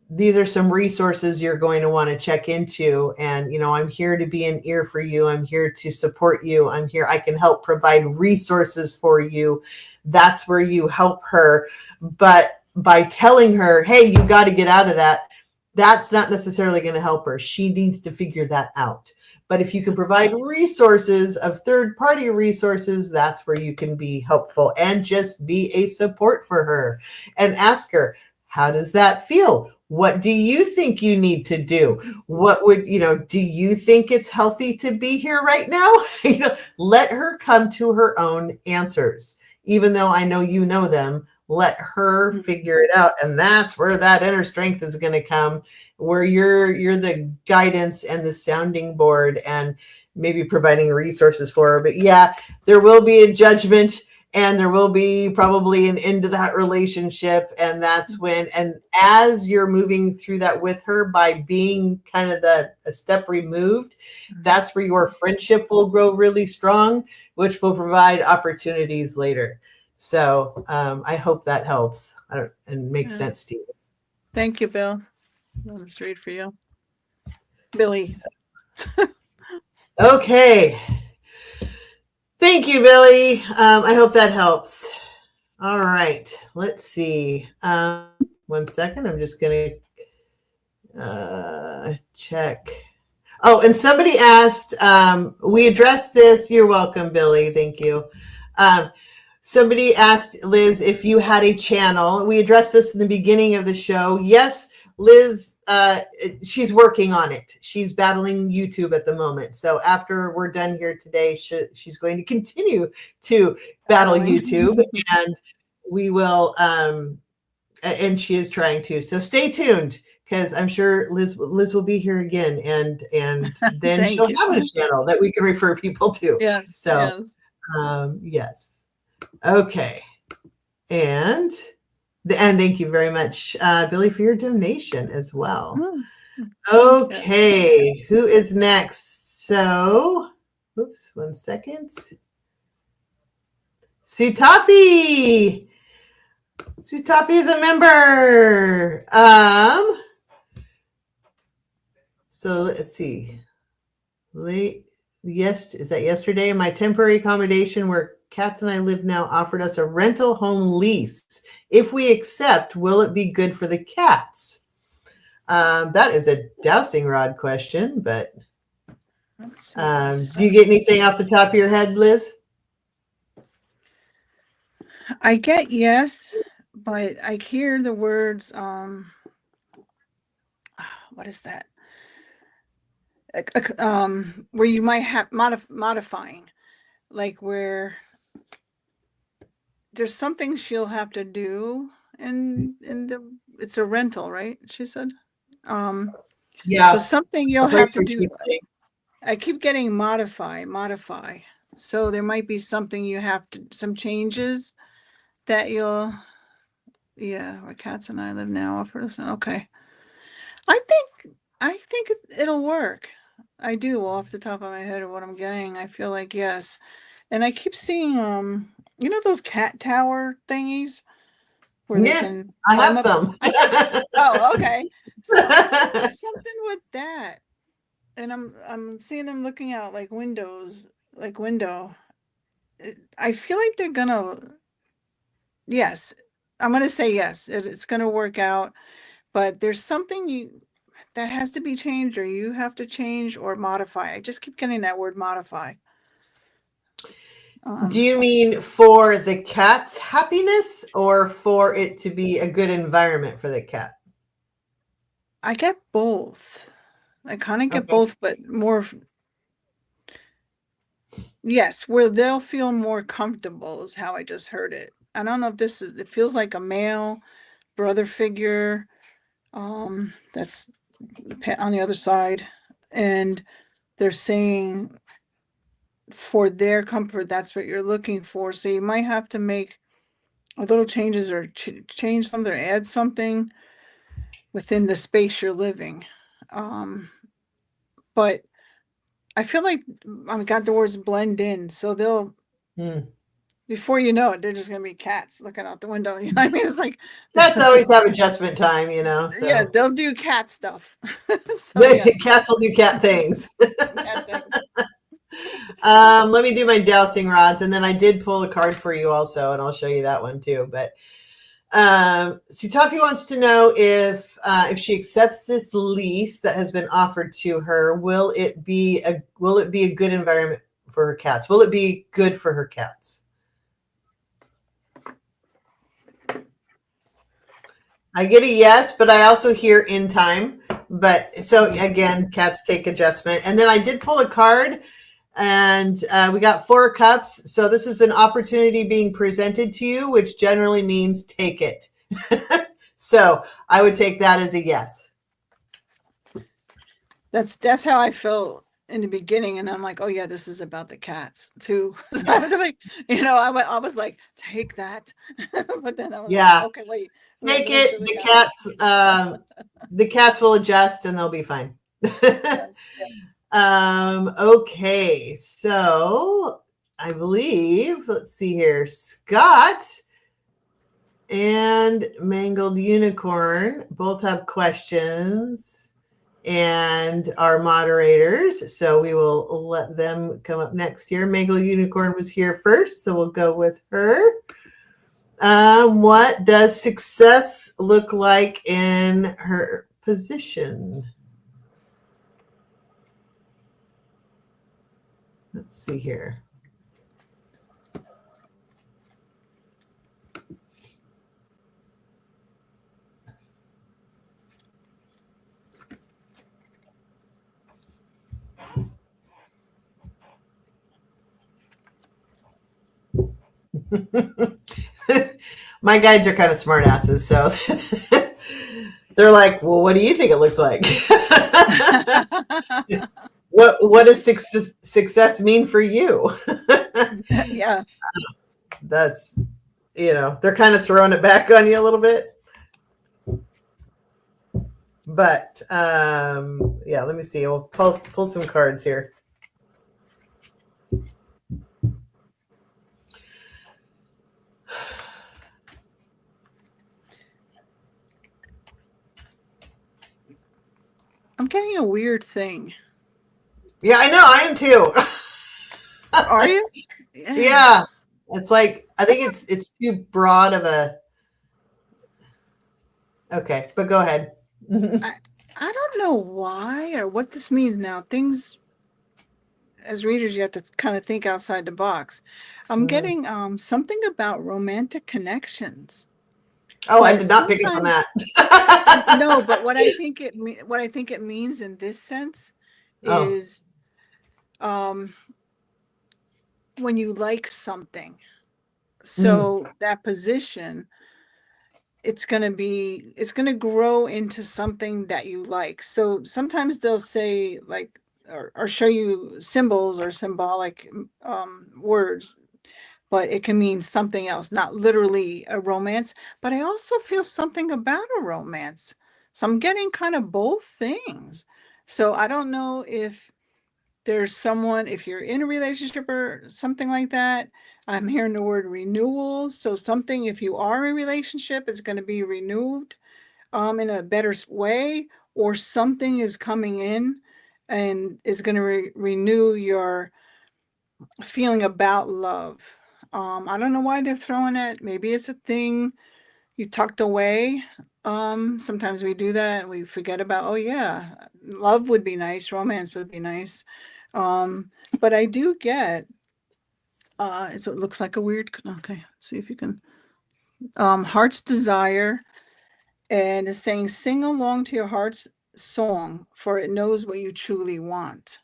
these are some resources you're going to want to check into. And, I'm here to be an ear for you. I'm here to support you. I'm here. I can help provide resources for you. That's where you help her. But by telling her, hey, you got to get out of that, that's not necessarily going to help her. She needs to figure that out. But if you can provide resources of third-party resources, that's where you can be helpful and just be a support for her and ask her, how does that feel? What do you think you need to do? What would, do you think it's healthy to be here right now? Let her come to her own answers. Even though I know you know them, let her figure it out. And that's where that inner strength is going to come, where you're the guidance and the sounding board and maybe providing resources for her. But yeah, there will be a judgment. And there will be probably an end to that relationship. And that's when, and as you're moving through that with her by being kind of a step removed, that's where your friendship will grow really strong, which will provide opportunities later. So I hope that helps and makes sense to you. Thank you, Bill. Let's read for you. Billy. Okay. Thank you, Billy. I hope that helps. All right. Let's see. 1 second. I'm just going to check. Oh, and somebody asked, we addressed this. You're welcome, Billy. Thank you. Somebody asked Liz if you had a channel. We addressed this in the beginning of the show. Yes, Liz, she's working on it. She's battling YouTube at the moment. So after we're done here today, she's going to continue to battle YouTube, and we will, and she is trying to. So stay tuned, because I'm sure Liz will be here again, and then she'll have a channel that we can refer people to. Yes. So, yes. Okay. And thank you very much, Billy, for your donation as well. Okay, who is next? So, oops, 1 second. Sutafi. Sutafi is a member. So let's see. Is that yesterday? My temporary accommodation where Cats and I live now offered us a rental home lease. If we accept, will it be good for the cats? That is a dowsing rod question, but do you get anything off the top of your head, Liz? I get yes, but I hear the words, what is that? Where you might have modifying, like where there's something she'll have to do in it's a rental, right? She said. Yeah. So something you'll have to do. I keep getting modify. So there might be something you have to, some changes that you'll, where Cats and I live now. Okay. I think it'll work. I do, off the top of my head of what I'm getting. I feel like yes. And I keep seeing those cat tower thingies where they can I have some. Oh, okay. So something with that. And I'm seeing them looking out like windows, like window. I feel like they're gonna, yes, I'm gonna say yes. It's gonna work out, but there's something that has to be changed, or you have to change or modify. I just keep getting that word modify. Do you mean for the cat's happiness or for it to be a good environment for the cat? I get both. I kind of get both, but more. Yes, where they'll feel more comfortable is how I just heard it. I don't know if it feels like a male brother figure. That's on the other side. And they're saying for their comfort, that's what you're looking for. So you might have to make little changes or change something or add something within the space you're living. But I feel like I've got doors blend in, so they'll Hmm. before you know it, they're just gonna be cats looking out the window. You know what I mean? It's like Cats always have adjustment time, yeah, so they'll do cat stuff. So the yes, cats will do cat things. cat things. Let me do my dowsing rods, and then I did pull a card for you also, and I'll show you that one too. But Sutafi wants to know if she accepts this lease that has been offered to her, will it be a good environment for her cats? Will it be good for her cats? I get a yes, but I also hear in time. But so again, cats take adjustment. And then I did pull a card, and we got 4 cups. So this is an opportunity being presented to you, which generally means take it. So I would take that as a yes. That's how I felt in the beginning, and I'm like, oh yeah, this is about the cats too. So I was like, I was like, take that, but then I was like, Yeah, okay, wait, let take me make it. sure the cats. The cats will adjust and they'll be fine. Yes. Okay, so I believe, let's see here, Scott and Mangled Unicorn both have questions and are moderators. So we will let them come up next here. Mangled Unicorn was here first, so we'll go with her. What does success look like in her position? Let's see here. My guides are kind of smart asses, so they're like, well, what do you think it looks like? What does success mean for you? Yeah. That's, they're kind of throwing it back on you a little bit. But yeah, let me see. We'll pull some cards here. I'm getting a weird thing. Yeah, I know. I am too. Are you? Yeah. Yeah, it's like I think it's too broad of a. Okay, but go ahead. I don't know why or what this means now. Things as readers, you have to kind of think outside the box. I'm Mhm. getting something about romantic connections, Oh, I but did not pick up on sometimes that. no. But what I think it means in this sense Oh. is um, when you like something. Mm. So that position, it's going to grow into something that you like. So sometimes they'll say like or show you symbols or symbolic words, but it can mean something else, not literally a romance. But I also feel something about a romance. So I'm getting kind of both things. So I don't know if there's someone, if you're in a relationship or something like that. I'm hearing the word renewal. So something, if you are in a relationship, is going to be renewed in a better way, or something is coming in and is going to renew your feeling about love. I don't know why they're throwing it. Maybe it's a thing you tucked away. Sometimes we do that and we forget about, oh yeah, love would be nice, romance would be nice. But I do get so it looks like a weird, okay, see if you can heart's desire, and it's saying sing along to your heart's song, for it knows what you truly want.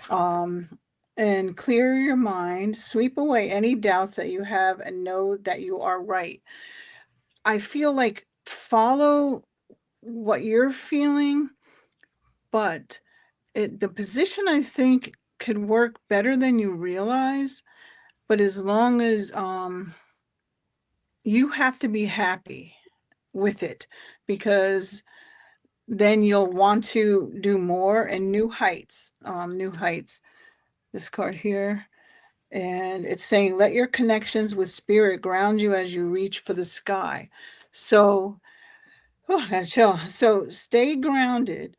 Um, and clear your mind, sweep away any doubts that you have, and know that you are right. I feel like follow what you're feeling, but the position I think could work better than you realize. But as long as you have to be happy with it, because then you'll want to do more and new heights. New heights. This card here. And it's saying, let your connections with spirit ground you as you reach for the sky. So, oh, that's chill. So stay grounded.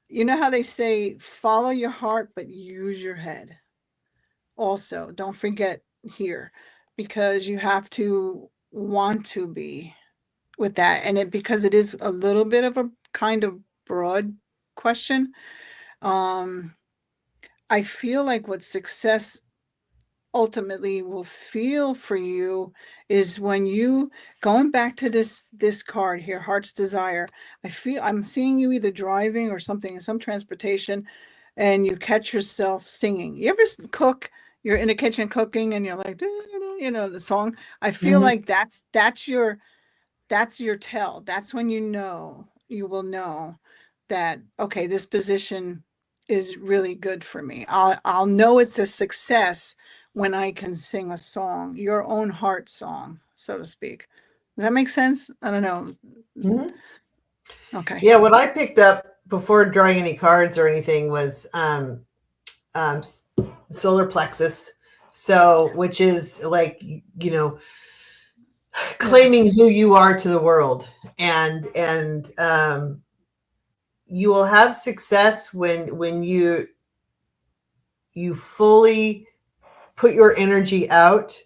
You know how they say, follow your heart, but use your head. Also, don't forget here, because you have to want to be with that. And it, because it is a little bit of a kind of broad question. Um, I feel like what success ultimately will feel for you is when you, going back to this card here, heart's desire, I'm seeing you either driving or something in some transportation, and you catch yourself singing. You ever cook, you're in the kitchen cooking and you're like, you know, the song. I feel Mhm. like that's your tell. That's when you will know that, okay, this position is really good for me. I'll know it's a success when I can sing a song, your own heart song, so to speak. Does that make sense? I don't know. Mhm. Okay. Yeah, what I picked up before drawing any cards or anything was um, solar plexus. So, which is like, you know, claiming Yes. who you are to the world, and you will have success when you fully put your energy out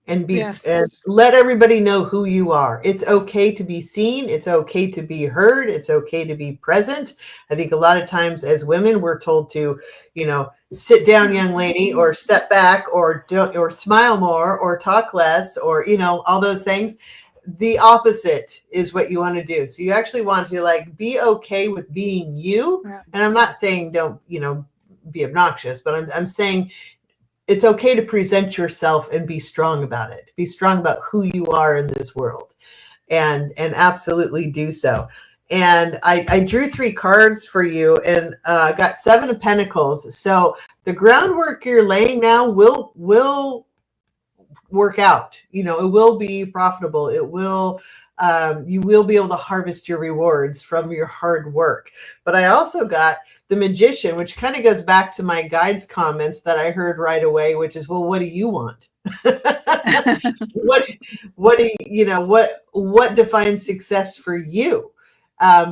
and Yes. let everybody know who you are. It's okay to be seen, it's okay to be heard, it's okay to be present. I think a lot of times as women we're told to, you know, sit down young lady, or step back, or don't, or smile more, or talk less, or you know, all those things. The opposite is what you want to do. So you actually want to like be okay with being you. Yeah. And I'm not saying don't, you know, be obnoxious, but I'm saying it's okay to present yourself and be strong about it. Be strong about who you are in this world, and absolutely do so. And I drew 3 cards for you, and got 7 of Pentacles. So the groundwork you're laying now will work out. You know, it will be profitable. It will. You will be able to harvest your rewards from your hard work. But I also got the Magician, which kind of goes back to my guide's comments that I heard right away, which is, well, what do you want? what what do you know, what defines success for you?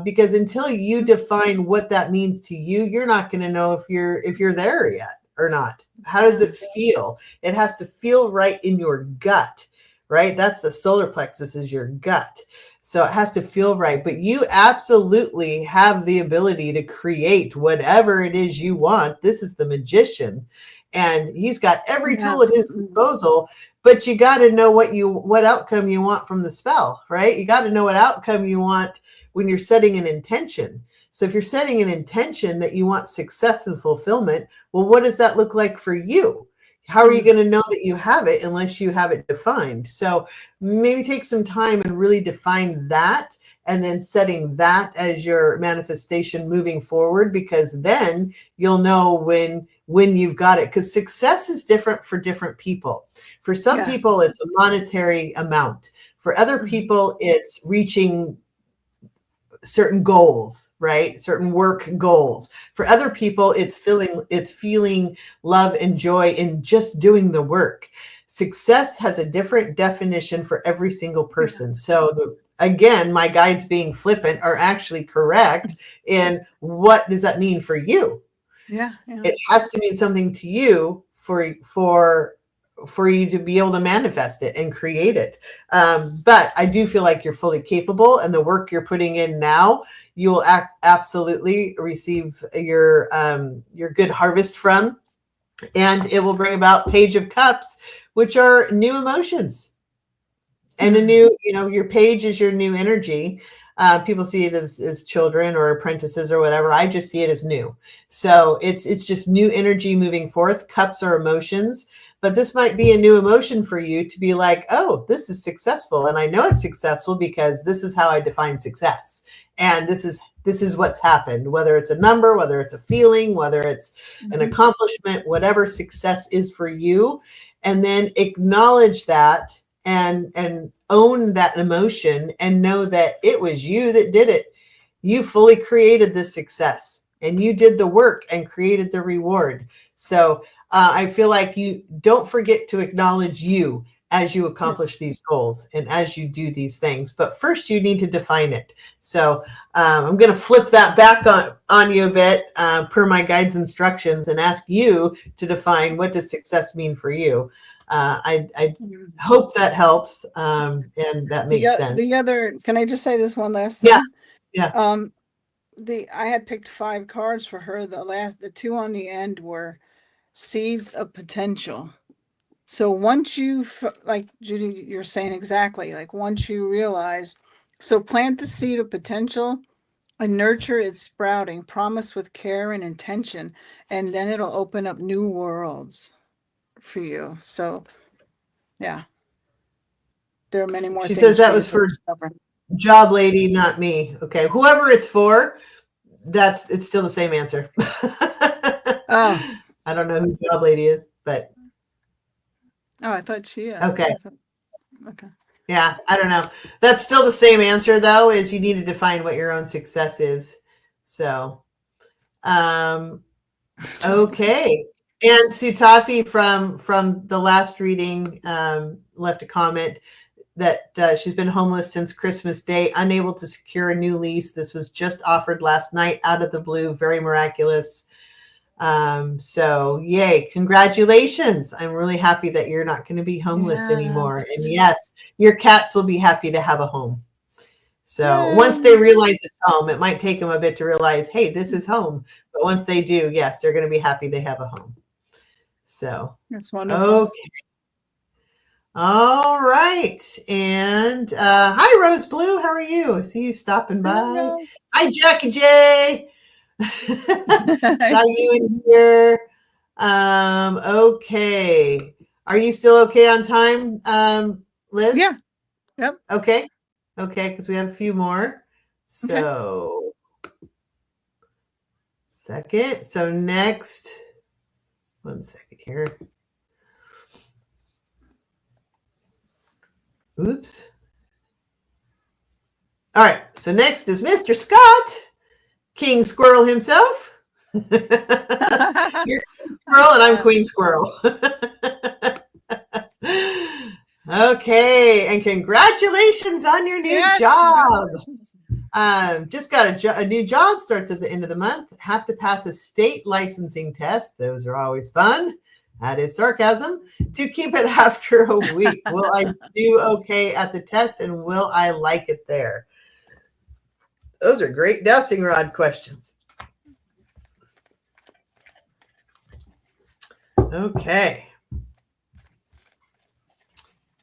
Because until you define what that means to you, you're not going to know if you're there yet or not. How does Yeah. it feel? It has to feel right in your gut, right? That's the solar plexus, is your gut. So it has to feel right. But you absolutely have the ability to create whatever it is you want. This is the Magician, and he's got every Yeah. tool at his disposal. But you got to know what outcome you want from the spell, right? You got to know what outcome you want when you're setting an intention. So if you're setting an intention that you want success and fulfillment, well, what does that look like for you? How are you Mm. going to know that you have it unless you have it defined? So maybe take some time and really define that, and then setting that as your manifestation moving forward, because then you'll know when you've got it, because success is different for different people. For some Yeah. people it's a monetary amount. For other Mhm. people it's reaching certain goals, right? Certain work goals. For other people, it's feeling love and joy in just doing the work. Success has a different definition for every single Yeah. person. So again, my guides being flippant are actually correct in what does that mean for you? Yeah. Yeah. It has to mean something to you for you to be able to manifest it and create it. But I do feel like you're fully capable, and the work you're putting in now, you will absolutely receive your good harvest from, and it will bring about Page of Cups, which are new emotions and a Mm. new, you know, your page is your new energy. People see it as children or apprentices or whatever. I just see it as new. So it's just new energy moving forth. Cups are emotions, but this might be a new emotion for you to be like, oh, this is successful, and I know it's successful because this is how I define success, and this is what's happened. Whether it's a number, whether it's a feeling, whether it's an accomplishment, whatever success is for you, and then acknowledge that and own that emotion and know that it was you that did it. You fully created the success and you did the work and created the reward. So I feel like you don't forget to acknowledge you as you accomplish these goals and as you do these things. But first, you need to define it. So I'm going to flip that back on you a bit per my guide's instructions and ask you to define what does success mean for you. I hope that helps and that makes sense. The other, can I just say this one last thing? Yeah. I had picked 5 cards for her. The 2 on the end were seeds of potential. So once like Judie, you're saying exactly, like once you realize, so plant the seed of potential and nurture its sprouting, promise with care and intention, and then it'll open up new worlds for you. So yeah, there are many more She things. says that was for job lady, not me. Okay, whoever it's for, it's still the same answer. Oh, I don't know who job lady is, but I thought she. Okay. Okay. Yeah, I don't know. That's still the same answer though, is you need to define what your own success is. So, okay. And Sutafi from the last reading left a comment that she's been homeless since Christmas Day, unable to secure a new lease. This was just offered last night out of the blue, very miraculous. So yay, congratulations. I'm really happy that you're not going to be homeless anymore. And yes, your cats will be happy to have a home. So once they realize it's home, it might take them a bit to realize, hey, this is home. But once they do, yes, they're going to be happy they have a home. So that's wonderful. Okay. All right. And hi, Rose Blue. How are you? I see you stopping by. Hi, Jackie J. Saw you in here. Okay. Are you still okay on time, Liz? Yeah. Yep. Okay. Okay, because we have a few more. So, second. So next, 1 second here. Oops. All right. So next is Mr. Scott, King Squirrel himself. You're King Squirrel and I'm Queen Squirrel. Okay. And congratulations on your new job. Just got a new job, starts at the end of the month. Have to pass a state licensing test. Those are always fun. That is sarcasm. To keep it after a week. Will I do okay at the test and will I like it there? Those are great dowsing rod questions. Okay.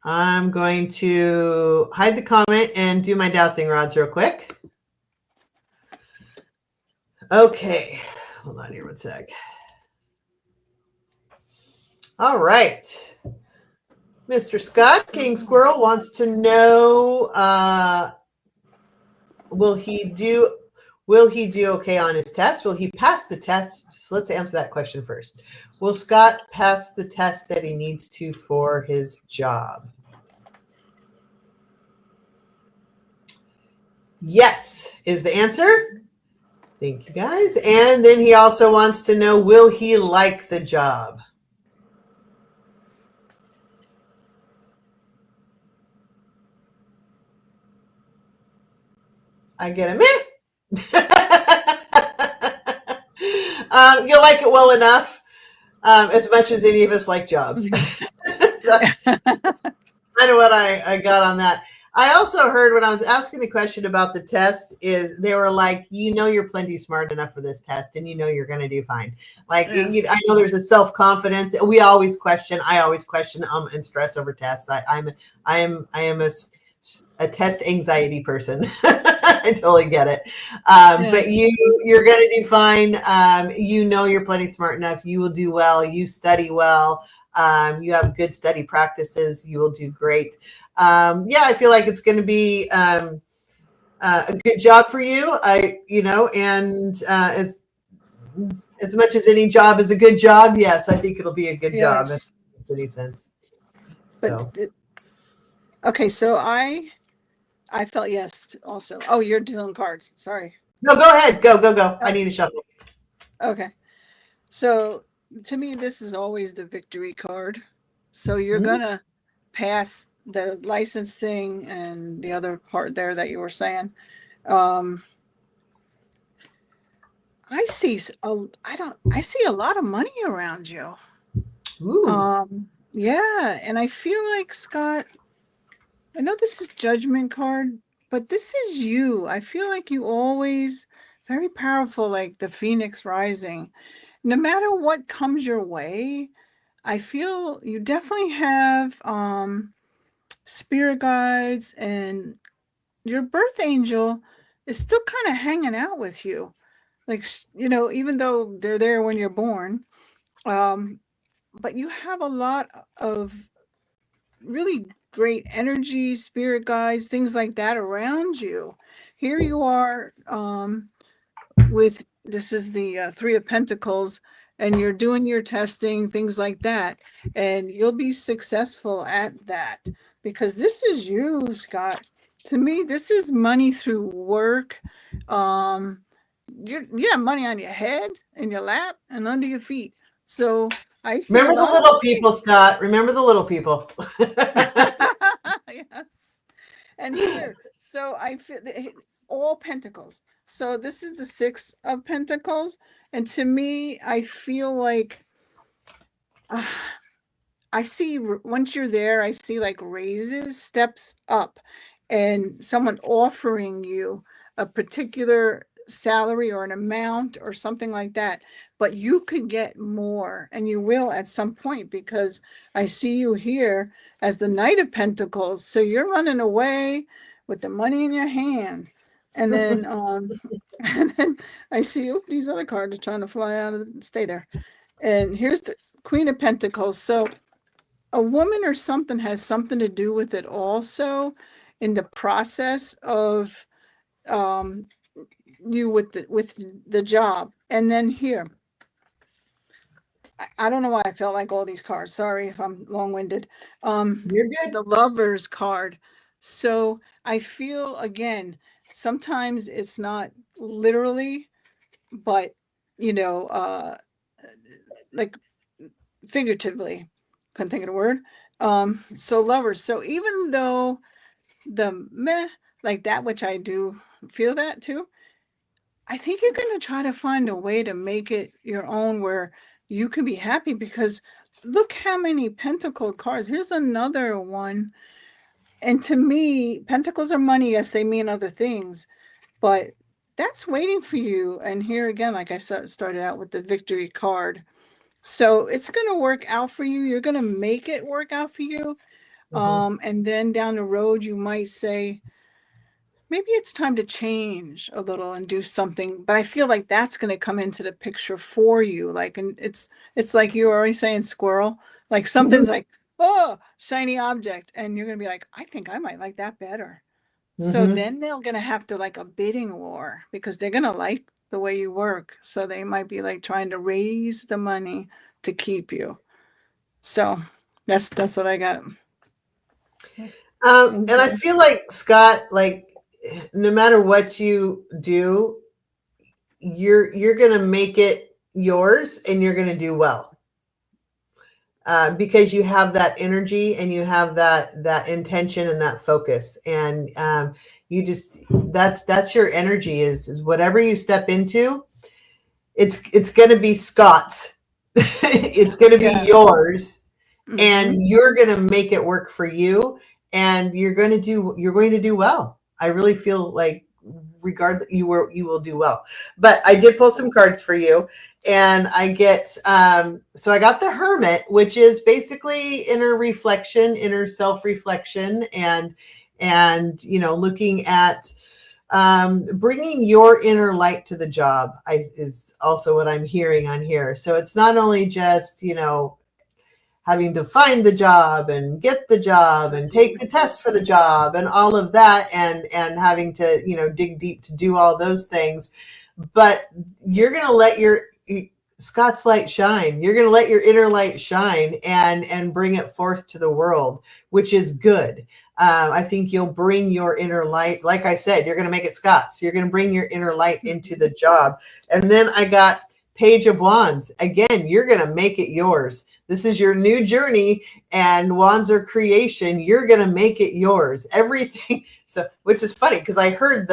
I'm going to hide the comment and do my dowsing rods real quick. Okay. Hold on here 1 sec. All right. Mr. Scott, King Squirrel, wants to know, will he do okay on his test? Will he pass the test? So let's answer that question first. Will Scott pass the test that he needs to for his job? Yes is the answer. Thank you, guys. And then he also wants to know, will he like the job? I get a meh. You'll like it well enough, as much as any of us like jobs. That's kind of what I got on that. I also heard when I was asking the question about the test is they were like, you're plenty smart enough for this test and you're going to do fine. Like, I know there's a self-confidence. I always question and stress over tests. I am a test anxiety person. I totally get it. But you're going to do fine. You're plenty smart enough. You will do well. You study well. You have good study practices. You will do great. I feel like it's going to be a good job for you. And as much as any job is a good job, yes, I think it'll be a good job. That makes any sense. So. Okay, so I felt yes also. Oh, you're dealing cards. Sorry. No, go ahead. Go. I need a shuffle. Okay. So to me, this is always the victory card. So you're Mhm. gonna pass the license thing and the other part there that you were saying. Um, I see a lot of money around you. Ooh. Yeah, and I feel like Scott, I know this is judgment card, but this is you. I feel like you always very powerful, like the phoenix rising. No matter what comes your way, I feel you definitely have spirit guides, and your birth angel is still kind of hanging out with you. Like, even though they're there when you're born, um, but you have a lot of really great energy, spirit guides, things like that around you. Here you are, with this is the Three of Pentacles, and you're doing your testing, things like that, and you'll be successful at that because this is you, Scott. To me, this is money through work. Um, you have money on your head, in your lap, and under your feet. So I see a Remember the lot of little people, Scott. Remember the little people. money. Yes. And here, so I feel all pentacles. So this is the Six of Pentacles. And to me, I feel like uh, I see once you're there, I see like raises, steps up, and someone offering you a particular salary or an amount or something like that. But you could get more, and you will at some point because I see you here as the Knight of Pentacles. So you're running away with the money in your hand. And then and then I see these other cards are trying to fly out of stay there. And here's the Queen of Pentacles. So a woman or something has something to do with it also in the process of um you with the job. And then here, I don't know why I felt like all these cards. Sorry if I'm long-winded. You're good. The Lovers card. So I feel again, sometimes it's not literally, but you know, like figuratively. Couldn't think of the word. So lovers. So even though the meh, like that, which I do feel that too, I think you're going to try to find a way to make it your own where you can be happy because look how many pentacle cards. Here's another one. And to me, pentacles are money. Yes, they mean other things, but that's waiting for you. And here again, like I started out with the victory card. So it's going to work out for you. You're going to make it work out for you. Mhm. And then down the road, you might say, maybe it's time to change a little and do something. But I feel like that's going to come into the picture for you. Like, and it's like you were already saying squirrel, like something's like, oh, shiny object. And you're going to be like, I think I might like that better. So Mhm. then they're going to have to like a bidding war because they're going to like the way you work. So they might be like trying to raise the money to keep you. So that's what I got. And I Okay. feel like Scott, like no matter what you do, you're gonna make it yours, and you're gonna do well because you have that energy and you have that intention and that focus, and you just that's your energy is whatever you step into, it's gonna be Scott's, it's gonna be Yeah. yours, and Hmm. you're going to make it work for you, and you're going to do well. I really feel like you will do well. But I did pull some cards for you, and I get so I got the Hermit, which is basically inner reflection, inner self reflection, and looking at bringing your inner light to the job, is also what I'm hearing on here. So it's not only just having to find the job and get the job and take the test for the job and all of that, and having to dig deep to do all those things, but you're going to let Scott's light shine. You're going to let your inner light shine and bring it forth to the world, which is good. I think you'll bring your inner light. Like I said, you're going to make it Scott's. You're going to bring your inner light into the job. And then I got Page of Wands. Again, you're going to make it yours. This is your new journey, and wands are creation. You're going to make it yours. Everything. So, which is funny because I heard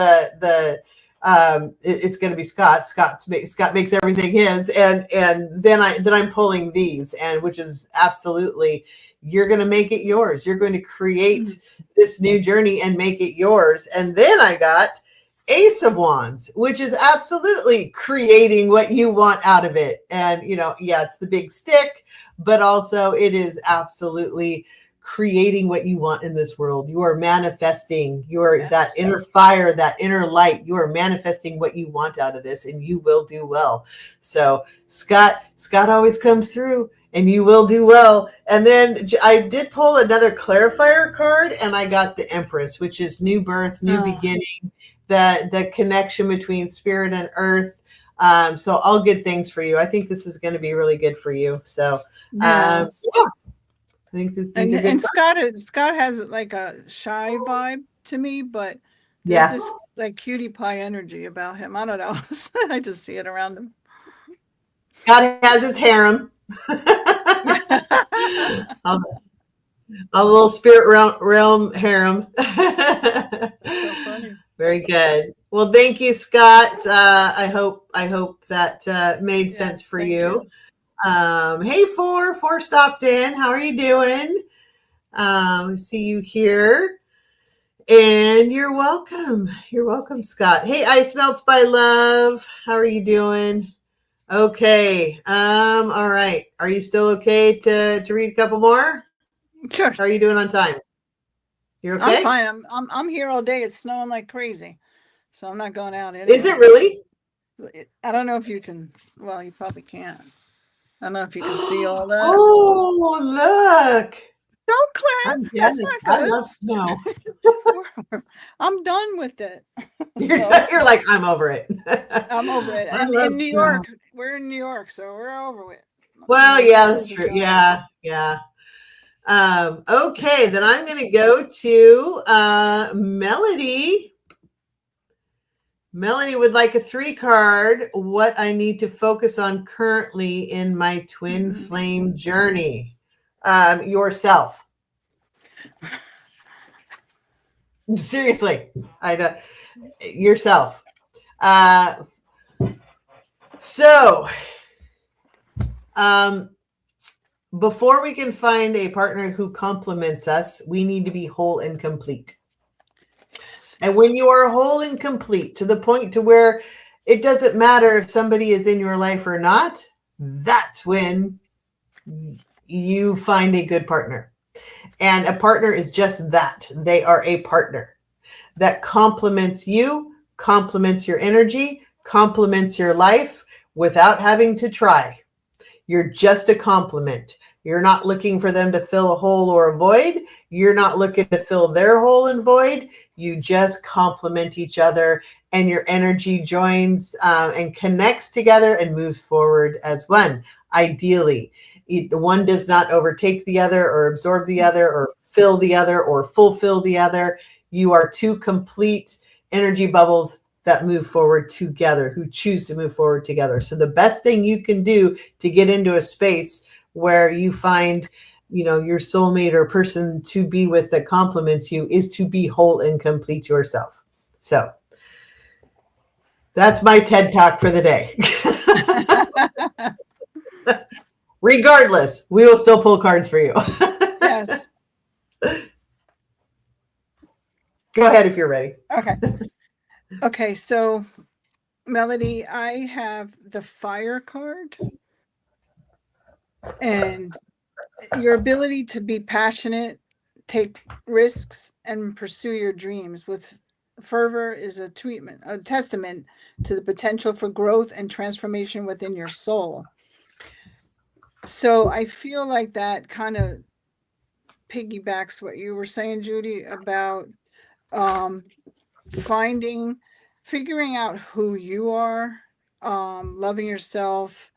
it's going to be Scott. Scott makes everything his, and then I'm pulling these, and which is absolutely, you're going to make it yours. You're going to create this new journey and make it yours. And then I got Ace of Wands, which is absolutely creating what you want out of it. And it's the big stick, but also it is absolutely creating what you want in this world. You are manifesting that inner fire, that inner light. You are manifesting what you want out of this, and you will do well. So Scott always comes through, and you will do well. And then I did pull another clarifier card, and I got the Empress, which is new birth, new beginning, the connection between spirit and earth. So all good things for you. I think this is going to be really good for you. So yes. I think these and, are good. And Scott has like a shy vibe to me, but there's this like cutie pie energy about him. I don't know. I just see it around him. Scott has his harem. A little spirit realm harem. So funny. Very good. Well, thank you, Scott. I hope that made sense for you. Hey, Four stopped in. How are you doing? I see you here. And you're welcome. You're welcome, Scott. Hey, Ice Melts by Love. How are you doing? Okay. All right. Are you still okay to read a couple more? Sure. How are you doing on time? You're okay? I'm fine. I'm here all day. It's snowing like crazy, so I'm not going out anyway. Is it really? I don't know if you can. Well, you probably can't. I don't know if you can see all that. Oh, look. Don't clap. That's not good. I love snow. I'm done with it. You're like, I'm over it. I'm over it. And in New York, we're in New York, so we're over it. Well, yeah, that's true. Yeah. Okay, then I'm going to go to Melody. Melody would like a 3 card. What I need to focus on currently in my twin flame journey. Yourself. Seriously, I know. Yourself. Before we can find a partner who complements us, we need to be whole and complete. And when you are whole and complete to the point to where it doesn't matter if somebody is in your life or not, that's when you find a good partner. And a partner is just that. They are a partner that complements you, complements your energy, complements your life without having to try. You're just a complement. You're not looking for them to fill a hole or a void. You're not looking to fill their hole and void. You just complement each other, and your energy joins and connects together and moves forward as one. Ideally, the one does not overtake the other or absorb the other or fill the other or fulfill the other. You are 2 complete energy bubbles that move forward together, who choose to move forward together. So the best thing you can do to get into a space where you find, your soulmate or person to be with that complements you is to be whole and complete yourself. So that's my TED Talk for the day. Regardless, we will still pull cards for you. Yes. Go ahead if you're ready. Okay, so Melody, I have the Fire card. And your ability to be passionate, take risks, and pursue your dreams with fervor is a testament to the potential for growth and transformation within your soul. So I feel like that kind of piggybacks what you were saying, Judie, about figuring out who you are, loving yourself,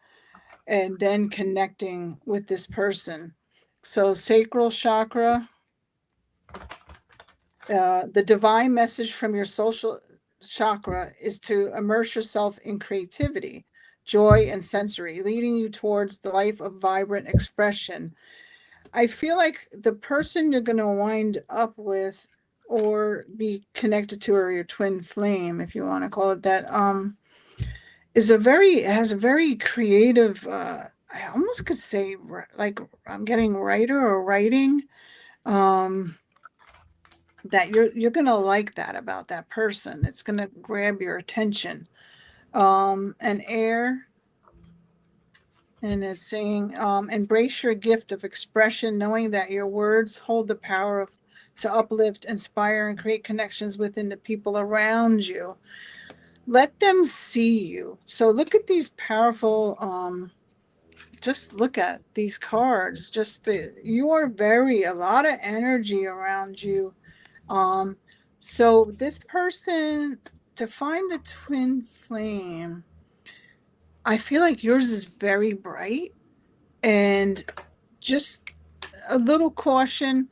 and then connecting with this person. So sacral chakra, the divine message from your social chakra is to immerse yourself in creativity, joy, and sensory, leading you towards the life of vibrant expression. I feel like the person you're going to wind up with or be connected to, or your twin flame, if you want to call it that, has a very creative, I almost could say like I'm getting writer or writing, um, that you're going to like that about that person. It's going to grab your attention. And air, and it's saying, embrace your gift of expression, knowing that your words hold the power to uplift, inspire, and create connections within the people around you. Let them see you. So look at these powerful, just look at these cards. You are a lot of energy around you. So this person, to find the twin flame, I feel like yours is very bright, and just a little caution.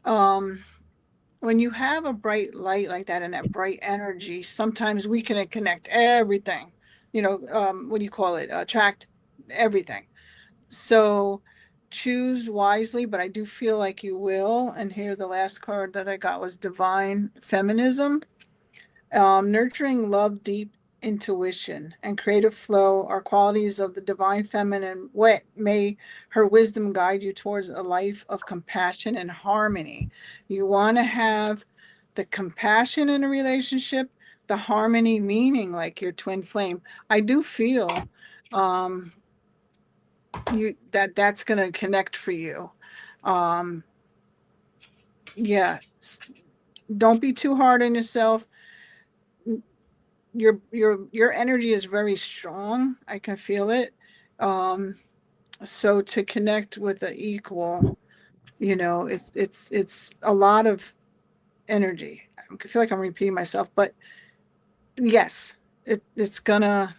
When you have a bright light like that and that bright energy, sometimes we can connect everything, what do you call it? Attract everything. So choose wisely, but I do feel like you will. And here, the last card that I got was Divine Feminism. Nurturing love, deep intuition, and creative flow are qualities of the divine feminine. May her wisdom guide you towards a life of compassion and harmony. You want to have the compassion in a relationship, the harmony, meaning like your twin flame. I do feel that's going to connect for you. Yeah, don't be too hard on yourself. Your energy is very strong. I can feel it. So to connect with the equal, it's a lot of energy. I feel like I'm repeating myself, but yes, it's gonna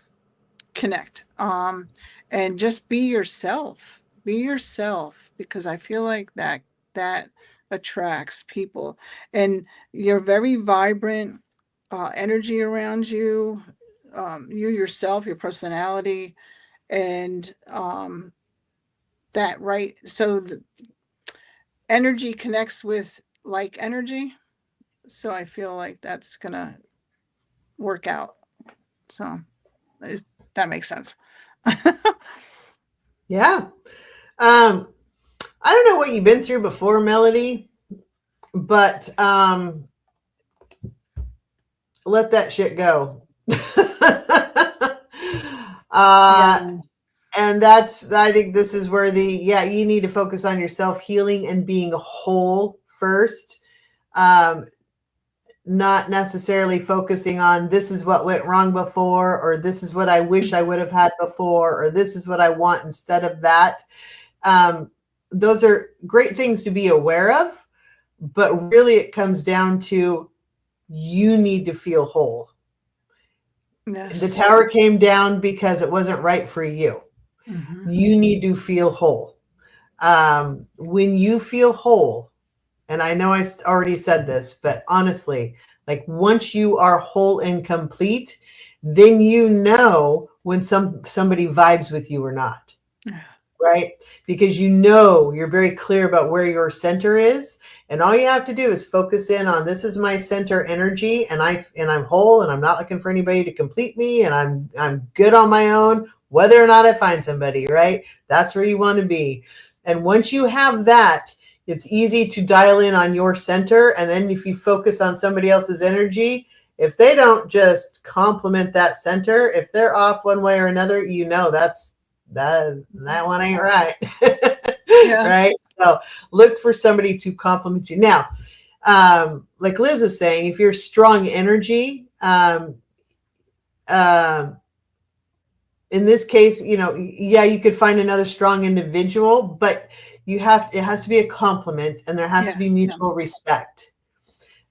connect. And just be yourself. Be yourself, because I feel like that attracts people. And you're very vibrant, energy around you, you yourself, your personality, and that right. So the energy connects with like energy. So I feel like that's gonna work out. So that makes sense. Yeah. I don't know what you've been through before, Melody, but let that shit go. Yeah. And I think this is where you need to focus on yourself healing and being whole first. Not necessarily focusing on this is what went wrong before, or this is what I wish I would have had before, or this is what I want instead of that. Those are great things to be aware of, but really it comes down to you need to feel whole. Yes. The tower came down because it wasn't right for you. Mm-hmm. You need to feel whole. When you feel whole, and I know I already said this, but honestly, like once you are whole and complete, then you know when somebody vibes with you or not. Right? Because you're very clear about where your center is, and all you have to do is focus in on this is my center energy, and I'm whole, and I'm not looking for anybody to complete me, and I'm good on my own, whether or not I find somebody, right? That's where you want to be. And once you have that, it's easy to dial in on your center, and then if you focus on somebody else's energy, if they don't just complement that center, if they're off one way or another, that one ain't right. Yes. Right? So look for somebody to compliment you. Now, like Liz was saying, if you're strong energy, in this case, you could find another strong individual, but it has to be a compliment, and there has to be mutual respect.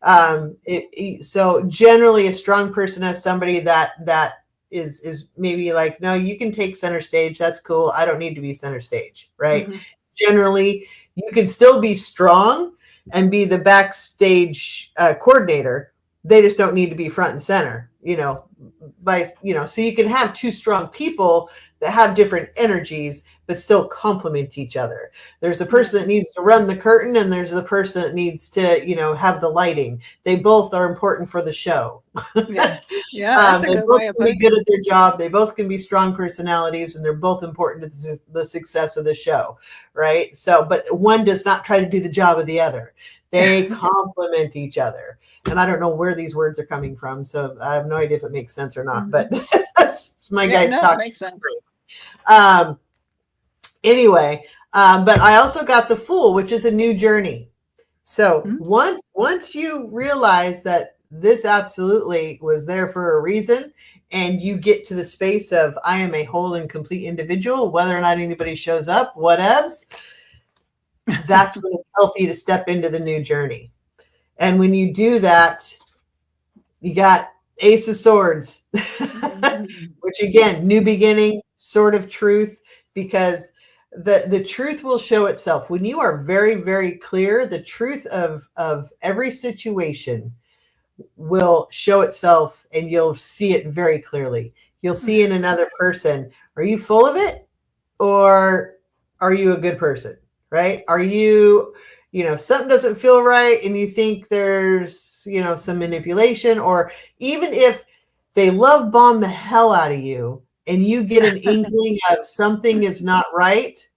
So generally a strong person has somebody that is maybe like, no, you can take center stage. That's cool. I don't need to be center stage, right? Mm-hmm. Generally, you can still be strong and be the backstage coordinator. They just don't need to be front and center, so you can have two strong people that have different energies but still complement each other. There's a person that needs to run the curtain, and there's the person that needs to have the lighting. They both are important for the show. Yeah, that's a They good both way of can be putting it. good at their job. They both can be strong personalities, and they're both important to the success of the show, right? So, but one does not try to do the job of the other. They complement each other. And I don't know where these words are coming from, so I have no idea if it makes sense or not. But that's my Yeah, guys no, it talking. makes sense. Anyway, but I also got the Fool, which is a new journey. So once you realize that this absolutely was there for a reason, and you get to the space of I am a whole and complete individual, whether or not anybody shows up, whatevs, that's when it's healthy to step into the new journey. And when you do that, you got Ace of Swords, which again, new beginning, sword of truth, because the truth will show itself. When you are very, very clear, the truth of every situation will show itself, and you'll see it very clearly. You'll see in another person, are you full of it, or are you a good person, right? Are you, something doesn't feel right and you think there's, some manipulation, or even if they love bomb the hell out of you and you get an inkling of something is not right,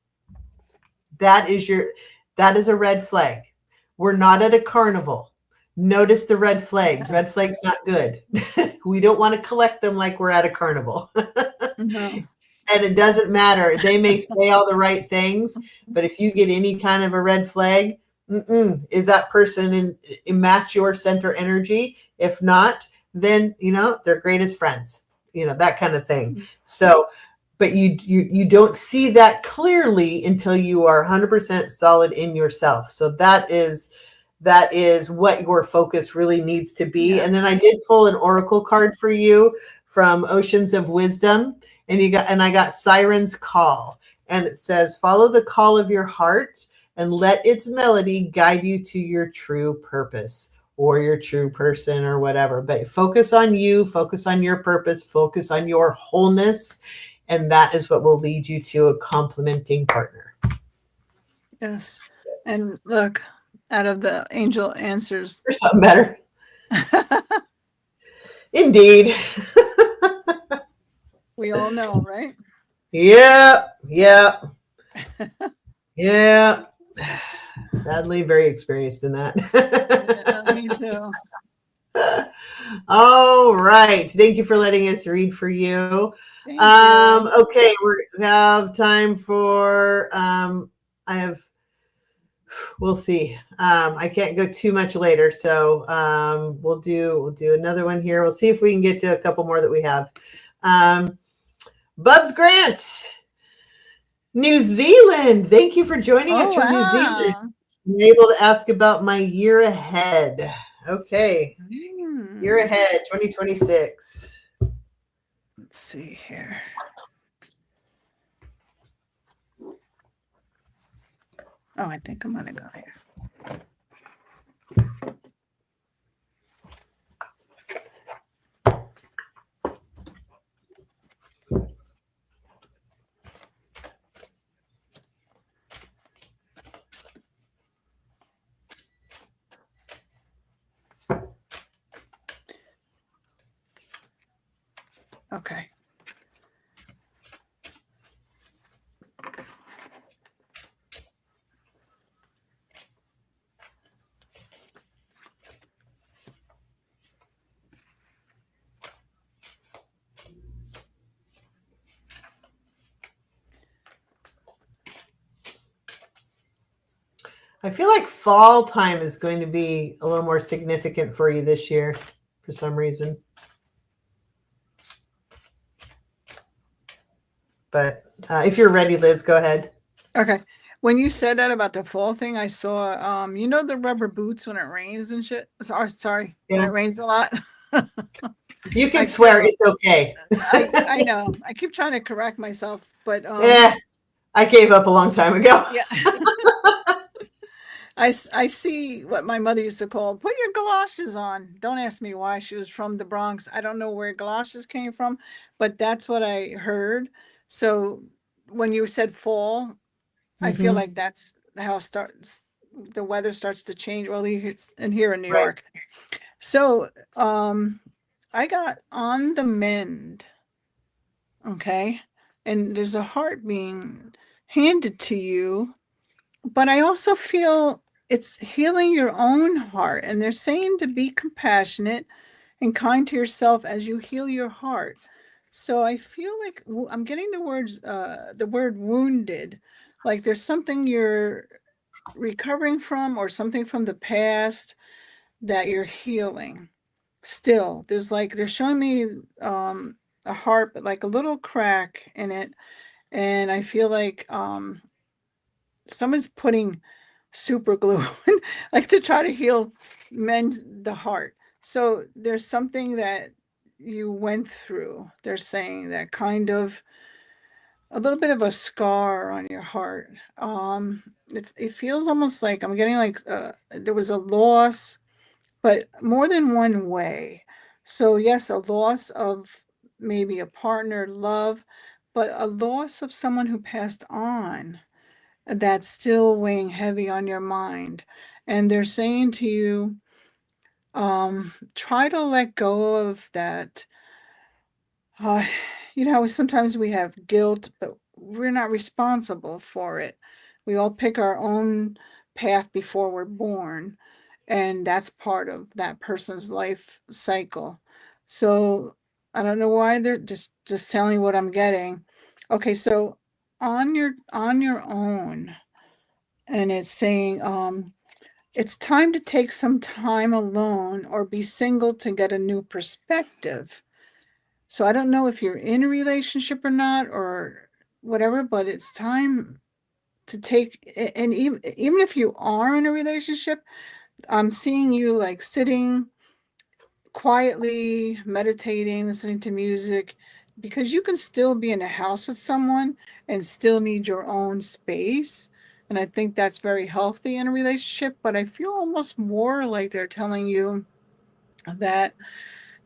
that is a red flag. We're not at a carnival. Notice the red flags. Red flags not good. We don't want to collect them like we're at a carnival. No. And it doesn't matter. They may say all the right things, but if you get any kind of a red flag, is that person in match your center energy? If not, then they're greatest friends. That kind of thing. So, but you don't see that clearly until you are 100% solid in yourself. So that is what your focus really needs to be. Yeah. And then I did pull an oracle card for you from Oceans of Wisdom, and I got Siren's Call, and it says, follow the call of your heart and let its melody guide you to your true purpose or your true person or whatever. But focus on you, focus on your purpose, focus on your wholeness, and that is what will lead you to a complementing partner. Yes. And look, out of the angel answers, there's something better. Indeed. We all know, right? Yeah. Sadly, very experienced in that. Yeah, me too. All right. Thank you for letting us read for you. Thank you. Okay, we have time for we'll see. I can't go too much later, so we'll do another one here. We'll see if we can get to a couple more that we have. Bubs Grant, New Zealand. Thank you for joining us from New Zealand. I'm able to ask about my year ahead. Okay. Year ahead, 2026. Let's see here. Oh, I think I'm gonna go here. Okay. I feel like fall time is going to be a little more significant for you this year for some reason. But if you're ready, Liz, go ahead. Okay. When you said that about the fall thing, I saw, the rubber boots when it rains and shit. Sorry, Yeah. when it rains a lot. You can I swear, feel it's okay. I know. I keep trying to correct myself, but Yeah, I gave up a long time ago. yeah. I see what my mother used to call put your galoshes on. Don't ask me why. She was from the Bronx. I don't know where galoshes came from, but that's what I heard. So when you said fall, I feel Hmm. like that's how it starts. The weather starts to change. Well, it's in here in New Right. York. So I got on the mend, okay? And there's a heart being handed to you, but I also feel it's healing your own heart. And they're saying to be compassionate and kind to yourself as you heal your heart. So I feel like I'm getting the word wounded, like there's something you're recovering from or something from the past that you're healing. Still, they're showing me a heart, but like a little crack in it, and I feel like someone's putting super glue like to try to heal mend the heart. So there's something that you went through. They're saying that kind of a little bit of a scar on your heart. It feels almost like I'm getting like there was a loss, but more than one way. So yes, a loss of maybe a partner, love, but a loss of someone who passed on that's still weighing heavy on your mind. And they're saying to you, try to let go of that. Uh, sometimes we have guilt, but we're not responsible for it. We all pick our own path before we're born, and that's part of that person's life cycle. So I don't know why they're just telling me what I'm getting. Okay, so on your own, and it's saying it's time to take some time alone or be single to get a new perspective. So I don't know if you're in a relationship or not or whatever, but it's time to take, and even if you are in a relationship, I'm seeing you like sitting quietly, meditating, listening to music, because you can still be in a house with someone and still need your own space. And I think that's very healthy in a relationship, but I feel almost more like they're telling you that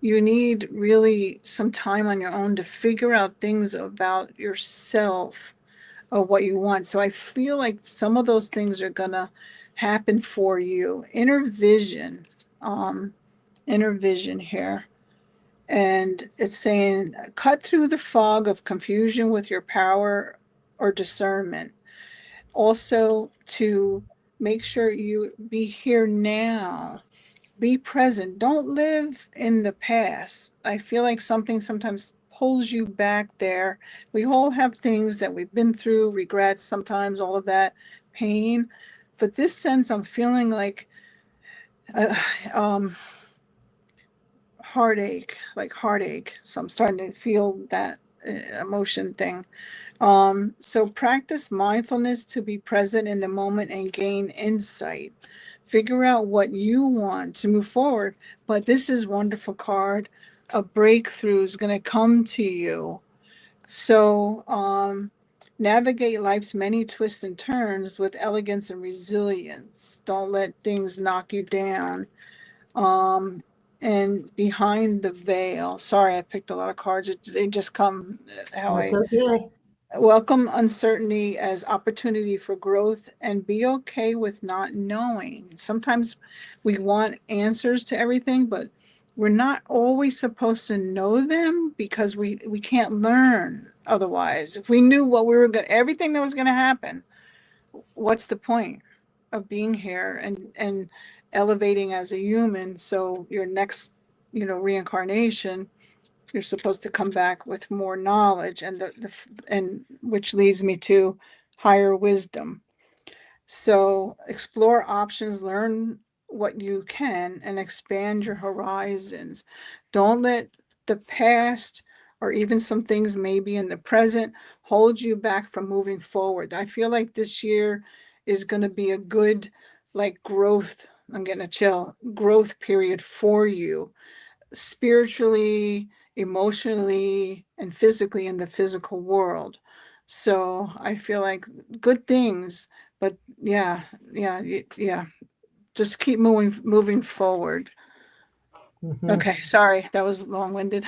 you need really some time on your own to figure out things about yourself or what you want. So I feel like some of those things are gonna happen for you. Um, inner vision here. And it's saying cut through the fog of confusion with your power or discernment. Also to make sure you be here now, be present. Don't live in the past. I feel like something sometimes pulls you back there. We all have things that we've been through, regrets, sometimes all of that pain. But this sense, I'm feeling like uh, um, heartache, like heartache. So I'm starting to feel that emotion thing. So practice mindfulness to be present in the moment and gain insight. Figure out what you want to move forward. But this is wonderful card. A breakthrough is going to come to you. So navigate life's many twists and turns with elegance and resilience. Don't let things knock you down. Um, and behind the veil. Sorry, I picked a lot of cards. They just come how That's I okay. welcome uncertainty as opportunity for growth and be okay with not knowing. Sometimes we want answers to everything, but we're not always supposed to know them because we can't learn otherwise. If we knew what we were going everything that was going to happen, what's the point of being here and elevating as a human? So your next, reincarnation, you're supposed to come back with more knowledge and which leads me to higher wisdom. So explore options, learn what you can, and expand your horizons. Don't let the past or even some things maybe in the present hold you back from moving forward. I feel like this year is going to be a good, like, growth. I'm getting a chill growth period for you. spiritually, emotionally, and physically in the physical world. So I feel like good things, but yeah, yeah. Just keep moving forward. Mhm. Okay, sorry, that was long-winded.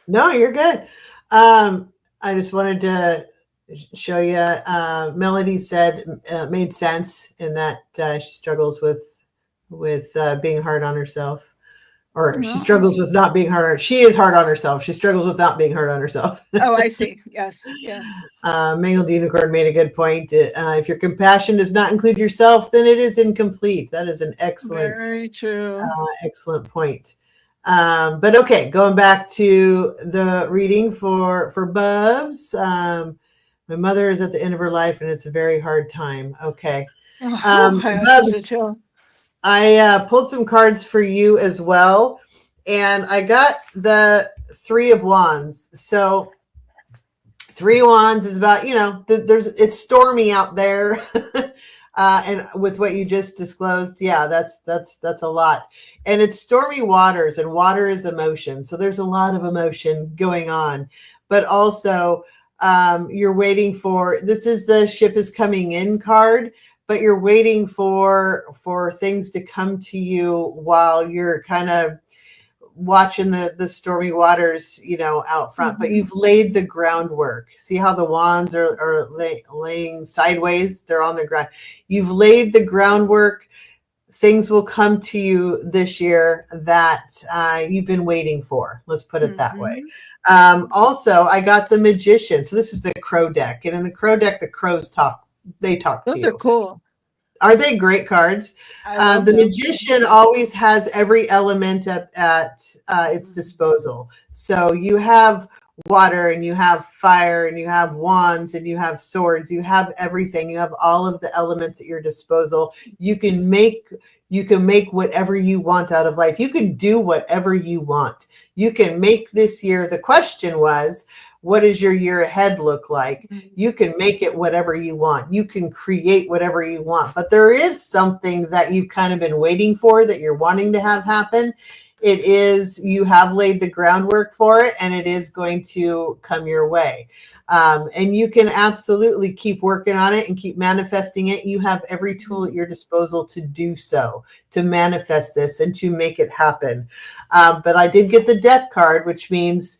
No, you're good. I just wanted to show you. Melody said made sense in that she struggles with being hard on herself, or she Oh, struggles with not being hard on. She is hard on herself. She struggles with not being hard on herself. oh, I see. Yes, yes. Mangled Unicorn made a good point. If your compassion does not include yourself, then it is incomplete. That is an Very true. excellent point. But okay, going back to the reading for Bubs. My mother is at the end of her life, and it's a very hard time. Okay, Oh, whew, I was such a Bubs, chill. I pulled some cards for you as well, and I got the Three of Wands. So Three Wands is about, it's stormy out there. And with what you just disclosed, yeah, that's a lot. And it's stormy waters, and water is emotion. So there's a lot of emotion going on. But also, you're waiting for, this is the ship is coming in card, but you're waiting for things to come to you while you're kind of watching the stormy waters, out front. But Mhm. you've laid the groundwork. See how the wands are laying sideways? They're on the ground. You've laid the groundwork. Things will come to you this year that you've been waiting for. Let's put it that way. Mhm. Also, I got the Magician. So this is the Crow deck, and in the Crow deck, the crows talk. They talk to Those are you. cool. Are they great cards? I love The them. Magician always has every element at its disposal. So you have water, and you have fire, and you have wands, and you have swords. You have everything. You have all of the elements at your disposal. You can make whatever you want out of life. You can do whatever you want. You can make this year. The question was, what does your year ahead look like? You can make it whatever you want. You can create whatever you want. But there is something that you've kind of been waiting for, that you're wanting to have happen. It is, you have laid the groundwork for it, and it is going to come your way. And you can absolutely keep working on it and keep manifesting it. You have every tool at your disposal to do so, to manifest this and to make it happen. But I did get the Death card, which means,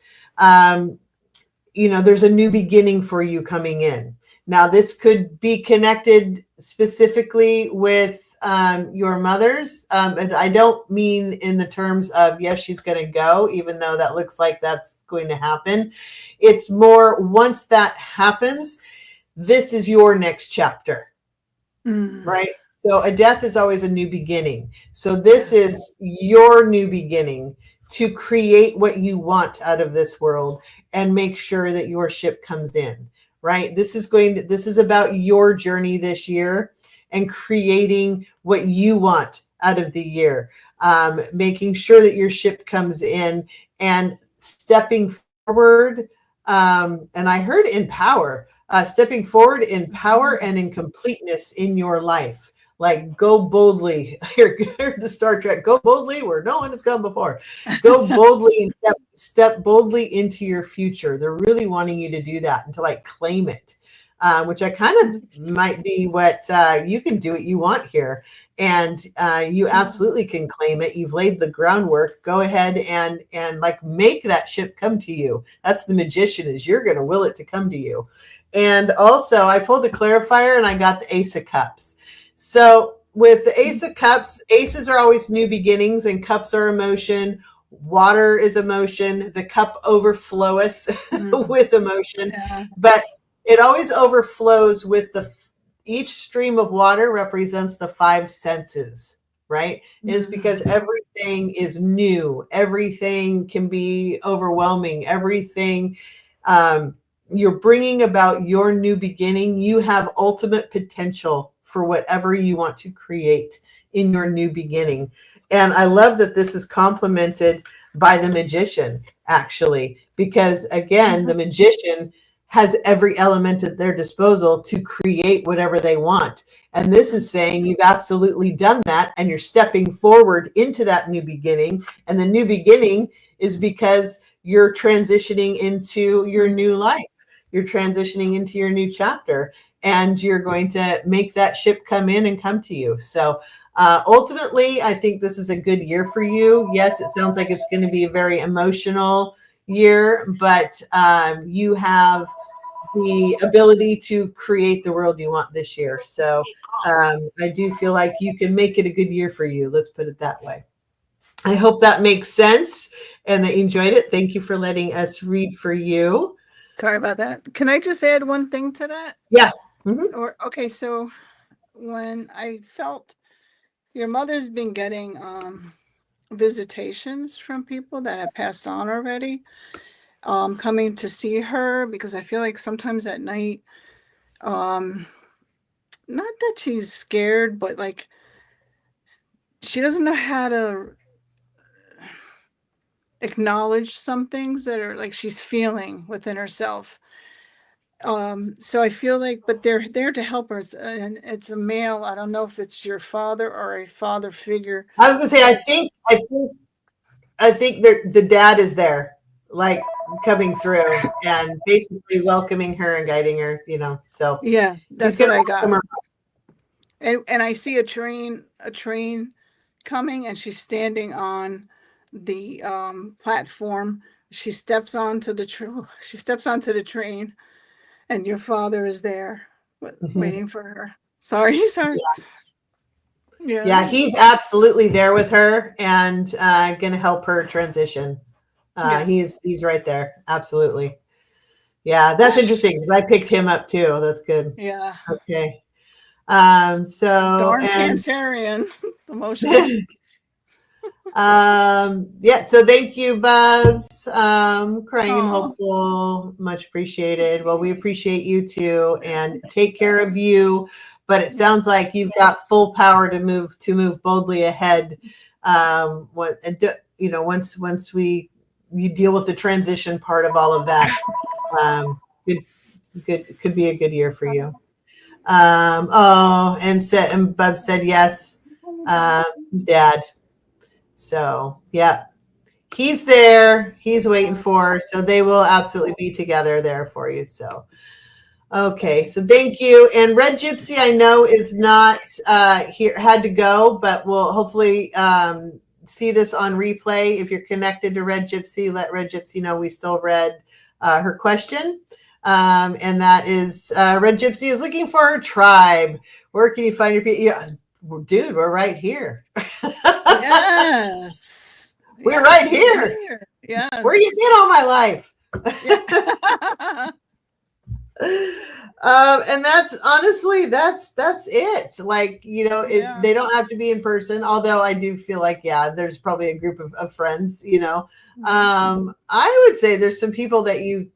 there's a new beginning for you coming in. Now, this could be connected specifically with your mother's. And I don't mean in the terms of, yes, she's going to go, even though that looks like that's going to happen. It's more, once that happens, this is your next chapter, right? So a death is always a new beginning. So this is your new beginning to create what you want out of this world and make sure that your ship comes in, right? This is about your journey this year and creating what you want out of the year, making sure that your ship comes in and stepping forward. And I heard in power, stepping forward in power and in completeness in your life. Like, go boldly. Here, the Star Trek, go boldly where no one has gone before. Go boldly and step boldly into your future. They're really wanting you to do that and to like claim it, which I kind of might be what you can do what you want here. And you absolutely can claim it. You've laid the groundwork. Go ahead and like make that ship come to you. That's the Magician, is you're going to will it to come to you. And also I pulled a clarifier and I got the Ace of Cups. So with the Ace of Cups, aces are always new beginnings and cups are emotion. Water is emotion. The cup overfloweth with emotion. Yeah. But it always overflows with each stream of water represents the five senses, right? It's because everything is new. Everything can be overwhelming. Everything, you're bringing about your new beginning. You have ultimate potential for whatever you want to create in your new beginning. And I love that this is complemented by the Magician, actually, because again, the Magician has every element at their disposal to create whatever they want. And this is saying you've absolutely done that and you're stepping forward into that new beginning. And the new beginning is because you're transitioning into your new life. You're transitioning into your new chapter, and you're going to make that ship come in and come to you. So ultimately, I think this is a good year for you. Yes, it sounds like it's going to be a very emotional year, but you have the ability to create the world you want this year. So I do feel like you can make it a good year for you. Let's put it that way. I hope that makes sense and that you enjoyed it. Thank you for letting us read for you. Sorry about that. Can I just add one thing to that? Yeah. Mm-hmm. Or okay, so when I felt your mother's been getting visitations from people that have passed on already, coming to see her, because I feel like sometimes at night, not that she's scared, but like she doesn't know how to acknowledge some things that are like she's feeling within herself. So I feel like, but they're there to help her. And it's a male. I don't know if it's your father or a father figure. I was gonna say, I think the dad is there, like coming through and basically welcoming her and guiding her. So Yeah, he's that's what gonna I welcome got. her. And I see a train coming, and she's standing on the platform. She steps onto the train, and your father is there Mhm. waiting for her. Sorry, sorry. Yeah, Yeah, he's absolutely there with her and gonna help her transition. yeah, He's right there, absolutely. Yeah, that's interesting because I picked him up too. That's good. yeah. Okay. This So darn and Cancerian, emotional. yeah, so thank you, Bubs. Crying and Oh, hopeful, much appreciated. Well, we appreciate you too, and take care of you. But it sounds yes. like you've got full power to move boldly ahead. What once you deal with the transition part of all of that, good, good could be a good year for you. And Bub said yes, uh, Dad. So yeah, he's there. He's waiting for her. So they will absolutely be together there for you. So okay. So thank you. And Red Gypsy, I know is not here, had to go, but we'll hopefully see this on replay. If you're connected to Red Gypsy, let Red Gypsy know we still read her question. And that is Red Gypsy is looking for her tribe. Where can you find your people? Yeah, dude, we're right here. Yes. We're Yes, right we're here. here. Where you Yes. been all my life? Yeah. And that's honestly that's it. Like Yeah. they don't have to be in person. Although I do feel like there's probably a group of friends. Mhm. I would say there's some people that you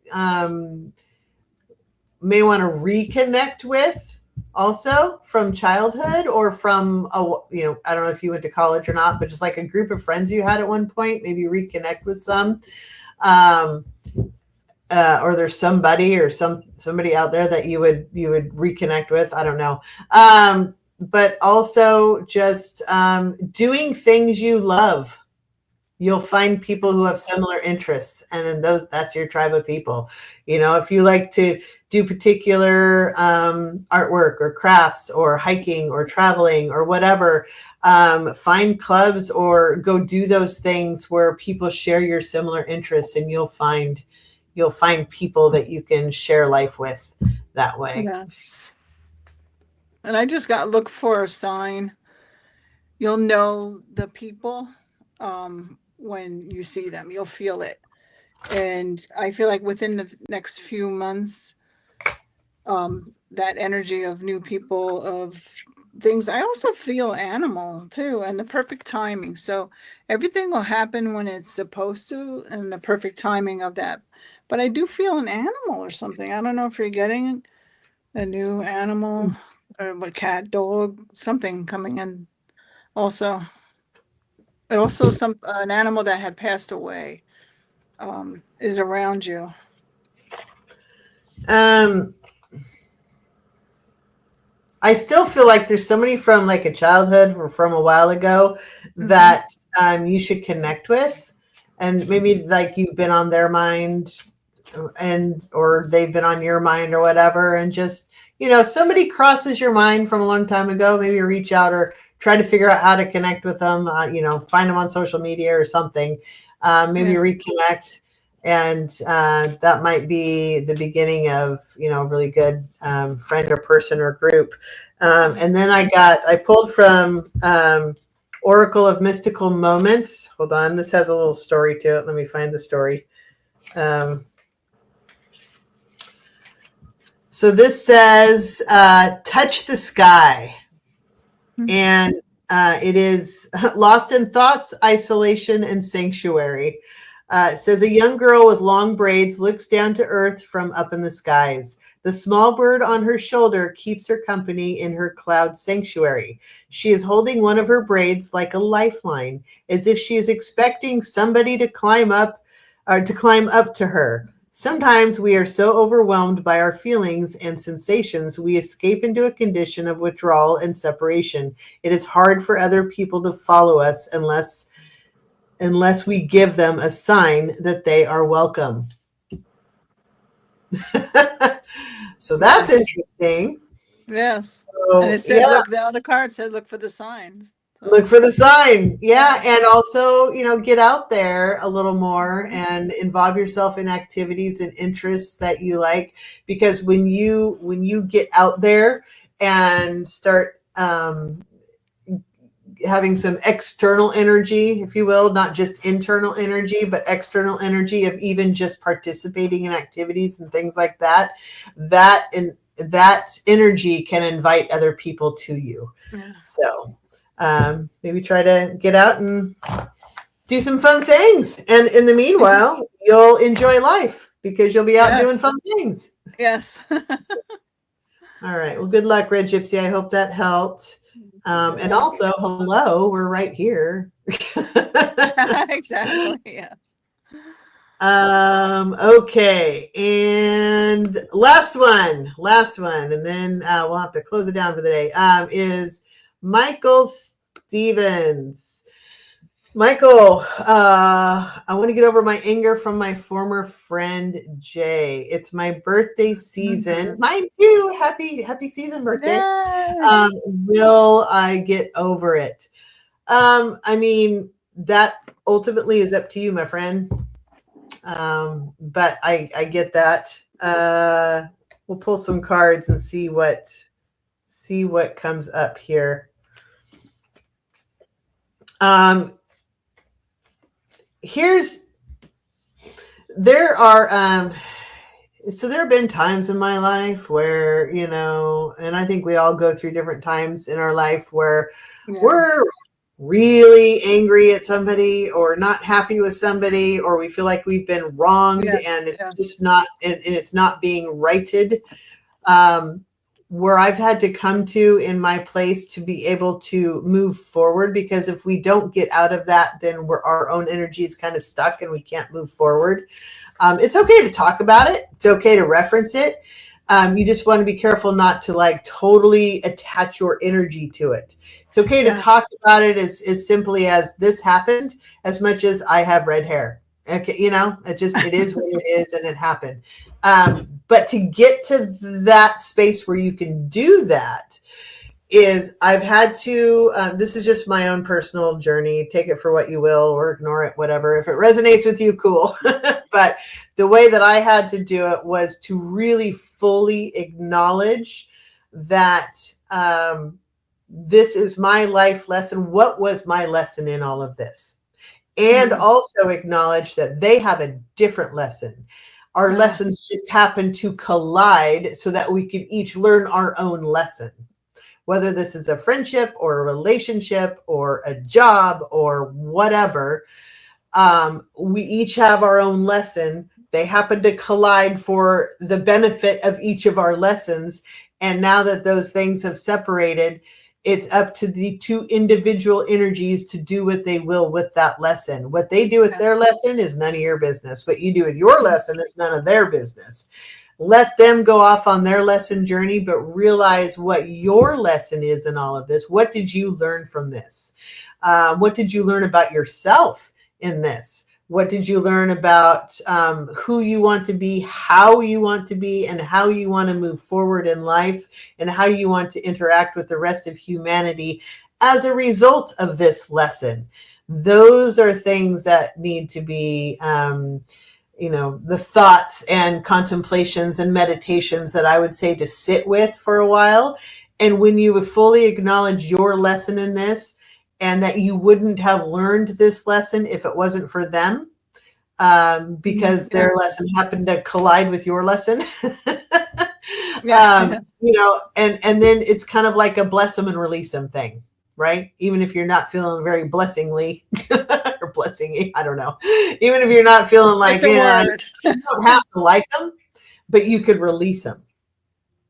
may want to reconnect with also from childhood or from I don't know if you went to college or not, but just like a group of friends you had at one point, maybe reconnect with some. Um, or there's somebody or somebody out there that you would reconnect with. I don't know. But also just doing things you love. You'll find people who have similar interests, and then that's your tribe of people. If you like to do particular artwork or crafts or hiking or traveling or whatever, find clubs or go do those things where people share your similar interests, and you'll find people that you can share life with that way. Yes. And I just got look for a sign. You'll know the people when you see them. You'll feel it. And I feel like within the next few months, that energy of new people, of things. I also feel animal too, and the perfect timing. So everything will happen when it's supposed to, and the perfect timing of that. But I do feel an animal or something. I don't know if you're getting a new animal or a cat, dog, something coming in. Also, but also some an animal that had passed away is around you. Um, I still feel like there's somebody from like a childhood or from a while ago Mm-hmm. that you should connect with, and maybe like you've been on their mind, and or they've been on your mind or whatever, and just somebody crosses your mind from a long time ago. Maybe reach out or try to figure out how to connect with them. Find them on social media or something. Maybe Yeah. reconnect, and that might be the beginning of a really good friend or person or group. And then I pulled from Oracle of Mystical Moments. Hold on, this has a little story to it. Let me find the story. Um, so this says, touch the sky. And it is lost in thoughts, isolation, and sanctuary. It says a young girl with long braids looks down to earth from up in the skies. The small bird on her shoulder keeps her company in her cloud sanctuary. She is holding one of her braids like a lifeline, as if she is expecting somebody to climb up to her. Sometimes we are so overwhelmed by our feelings and sensations, we escape into a condition of withdrawal and separation. It is hard for other people to follow us unless we give them a sign that they are welcome. So that's Yes. interesting. Yes. And So it said, yeah, look, the other card said, look for the signs. look So, for the sign. Yeah, yeah. and also, get out there a little more Mhm. and involve yourself in activities and interests that you like, because when you get out there and start having some external energy, if you will, not just internal energy, but external energy of even just participating in activities and things like that, that energy can invite other people to you. Yeah. So maybe try to get out and do some fun things. And in the meanwhile, you'll enjoy life because you'll be out doing Yes. fun things. Yes. All right. Well, good luck, Red Gypsy. I hope that helped. You're And welcome. also, hello, we're right here. Exactly. Yes. Okay. And last one, and then we'll have to close it down for the day, is Michael Stevens. Michael, I want to get over my anger from my former friend Jay. It's my birthday season. Mhm. Mine too. Happy season birthday. Um, Yes. will I get over it? I mean, that ultimately is up to you, my friend. But I get that. We'll pull some cards and see what comes up here. Um, here's there are so there have been times in my life where, and I think we all go through different times in our life where Yeah. we're really angry at somebody or not happy with somebody, or we feel like we've been wronged Yes. and it's just Yes. not, and it's not being righted. Um, where I've had to come to in my place to be able to move forward, because if we don't get out of that, then our own energy is kind of stuck and we can't move forward. It's okay to talk about it. It's okay to reference it. You just want to be careful not to like totally attach your energy to it. It's okay to Yeah. talk about it as simply as this happened, as much as I have red hair. Okay, it is what it is, and it happened. But to get to that space where you can do that is I've had to, this is just my own personal journey. Take it for what you will or ignore it, whatever. If it resonates with you, cool. But the way that I had to do it was to really fully acknowledge that this is my life lesson. What was my lesson in all of this? And Mm. also acknowledge that they have a different lesson. Our Ah, lessons just happen to collide so that we can each learn our own lesson, whether this is a friendship or a relationship or a job or whatever. We each have our own lesson. They happen to collide for the benefit of each of our lessons. And now that those things have separated, it's up to the two individual energies to do what they will with that lesson. What they do with yeah. their lesson is none of your business. What you do with your lesson is none of their business. let them go off on their lesson journey, but realize what your lesson is in all of this. What did you learn from this? What did you learn about yourself in this? What did you learn about who you want to be, how you want to be, and how you want to move forward in life, and how you want to interact with the rest of humanity as a result of this lesson? Those are things that need to be the thoughts and contemplations and meditations that I would say to sit with for a while. And when you would fully acknowledge your lesson in this, and that you wouldn't have learned this lesson if it wasn't for them, because Yeah. their lesson happened to collide with your lesson. Yeah. And then it's kind of like a bless them and release them thing, right? Even if you're not feeling very blessingly or blessing, I don't know. Even if you're not feeling like, It's a yeah, word. you don't have to like them, but you could release them.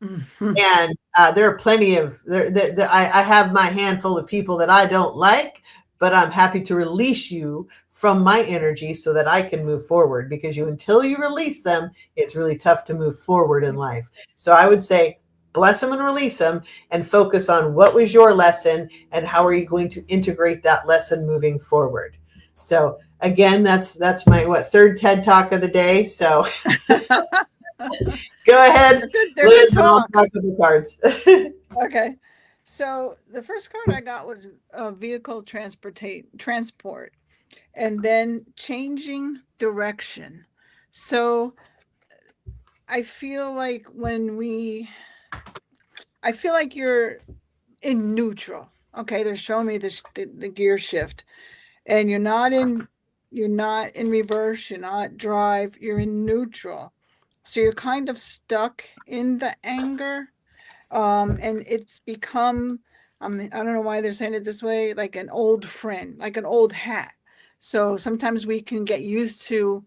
Mhm. And there are plenty of I have my handful of people that I don't like, but I'm happy to release you from my energy so that I can move forward, because until you release them, it's really tough to move forward in life. So I would say bless them and release them, and focus on what was your lesson and how are you going to integrate that lesson moving forward. So again, that's my third TED talk of the day. So go ahead, They're good Liz, and I'll talk talks. to the cards. Okay. So the first card I got was vehicle transport, and then changing direction. So I feel like I feel like you're in neutral. Okay, they're showing me the gear shift, and you're not in reverse, you're not drive, you're in neutral. So you're kind of stuck in the anger, and it's become, I don't know why they're saying it this way, like an old friend, like an old hat. So sometimes we can get used to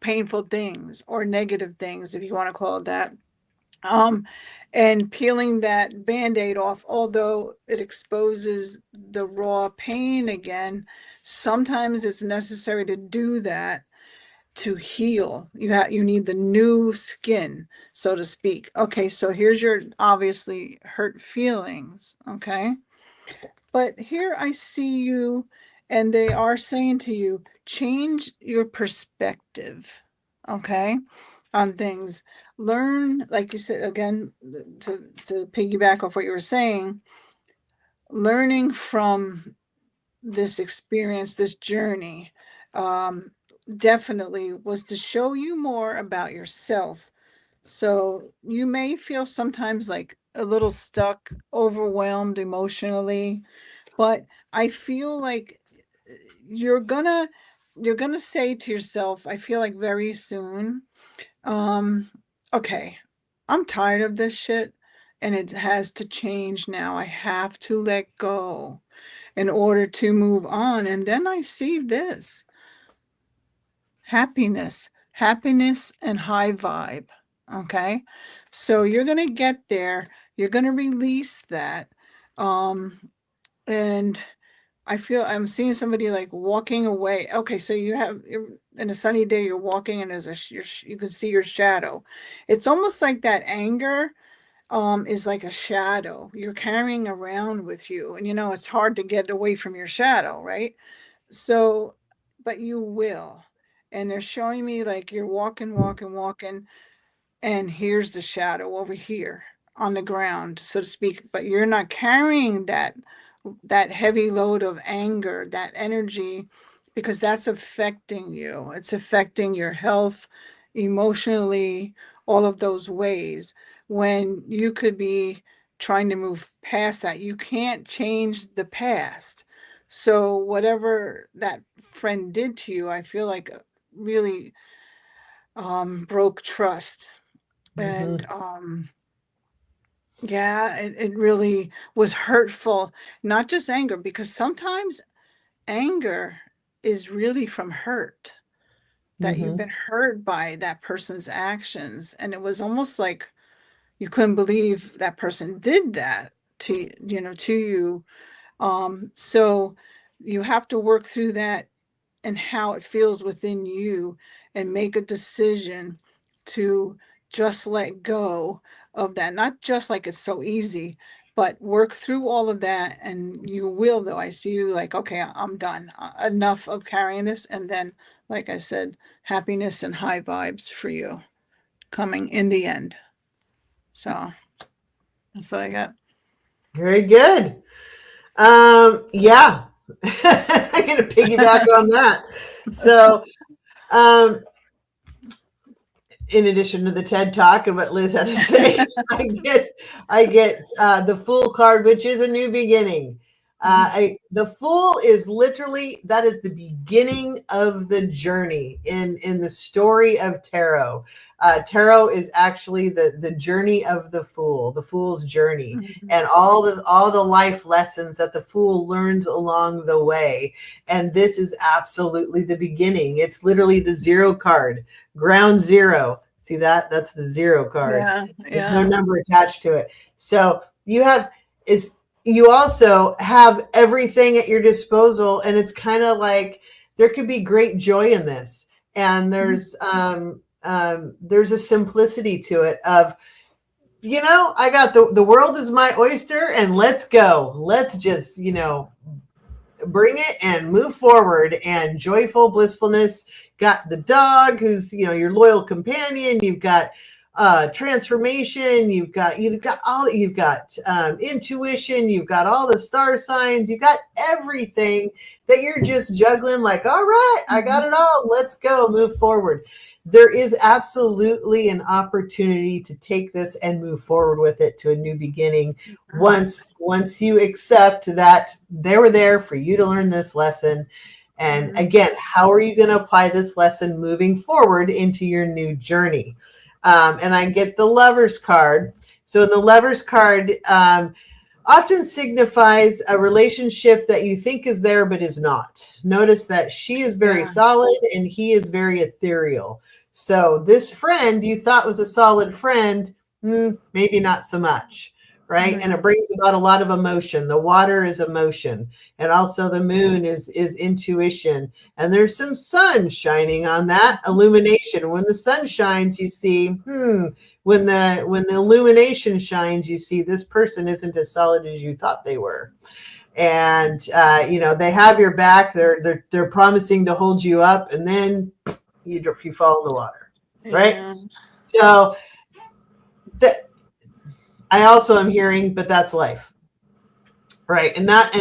painful things or negative things, if you want to call it that. Um, and peeling that band-aid off, although it exposes the raw pain again, sometimes it's necessary to do that to heal. You need the new skin, so to speak. Okay, so here's your obviously hurt feelings, okay? But here I see you, and they are saying to you, change your perspective, okay, on things. Learn, like you said, again, to piggyback off what you were saying, learning from this experience, this journey, um, definitely was to show you more about yourself. So you may feel sometimes like a little stuck, overwhelmed emotionally, but I feel like you're gonna you're gonna say to yourself, I feel like very soon, um, okay, I'm tired of this shit and it has to change now. I have to let go in order to move on. And then I see this happiness and high vibe. Okay. So you're going to get there. You're going to release that. Um, and I feel I'm seeing somebody like walking away. Okay. So you're in a sunny day, you're walking and you can see your shadow. It's almost like that anger is like a shadow you're carrying around with you. And it's hard to get away from your shadow, right? So, but you will. And they're showing me like you're walking, and here's the shadow over here on the ground, so to speak. But you're not carrying that heavy load of anger, that energy, because that's affecting you. It's affecting your health emotionally, all of those ways, when you could be trying to move past that. You can't change the past. So whatever that friend did to you, I feel like really broke trust. And Mhm. yeah, it really was hurtful, not just anger, because sometimes anger is really from hurt, that you've Mhm. been hurt by that person's actions. And it was almost like you couldn't believe that person did that to you. So you have to work through that and how it feels within you, and make a decision to just let go of that. Not just like it's so easy, but work through all of that, and you will, though. I see you like, okay, I'm done. Enough of carrying this. And then, like I said, happiness and high vibes for you coming in the end. So that's all I got. Very good. Yeah. I'm going to piggyback on that. So, um, in addition to the TED Talk and what Liz had to say, I get the Fool card, which is a new beginning. The Fool is literally, that is the beginning of the journey in the story of tarot. Tarot is actually the journey of the Fool's journey, and all the life lessons that the Fool learns along the way. And this is absolutely the beginning. It's literally the 0 card. Ground zero. See that? That's the 0 card. Yeah, There's no yeah. number attached to it. So you also have everything at your disposal, and it's kind of like there could be great joy in this. And there's a simplicity to it of, I got the world is my oyster, and let's go. Let's just, bring it and move forward, and joyful blissfulness. Got the dog who's your loyal companion. You've got transformation. You've got intuition. You've got all the star signs. You've got everything that you're just juggling. Like, all right, I got it all. Let's go, move forward. There is absolutely an opportunity to take this and move forward with it to a new beginning. Once you accept that they were there for you to learn this lesson. And again, how are you going to apply this lesson moving forward into your new journey? And I get the Lover's card. So the Lover's card often signifies a relationship that you think is there but is not. Notice that she is very solid and he is very ethereal. So this friend you thought was a solid friend, maybe not so much. Right. And it brings about a lot of emotion. The water is emotion. And also the moon is intuition. And there's some sun shining on that illumination. When the sun shines, you see, when the illumination shines, you see this person isn't as solid as you thought they were. And, they have your back. They're promising to hold you up. And then you fall in the water. Right. Yeah. So I also am hearing, but that's life, right? And not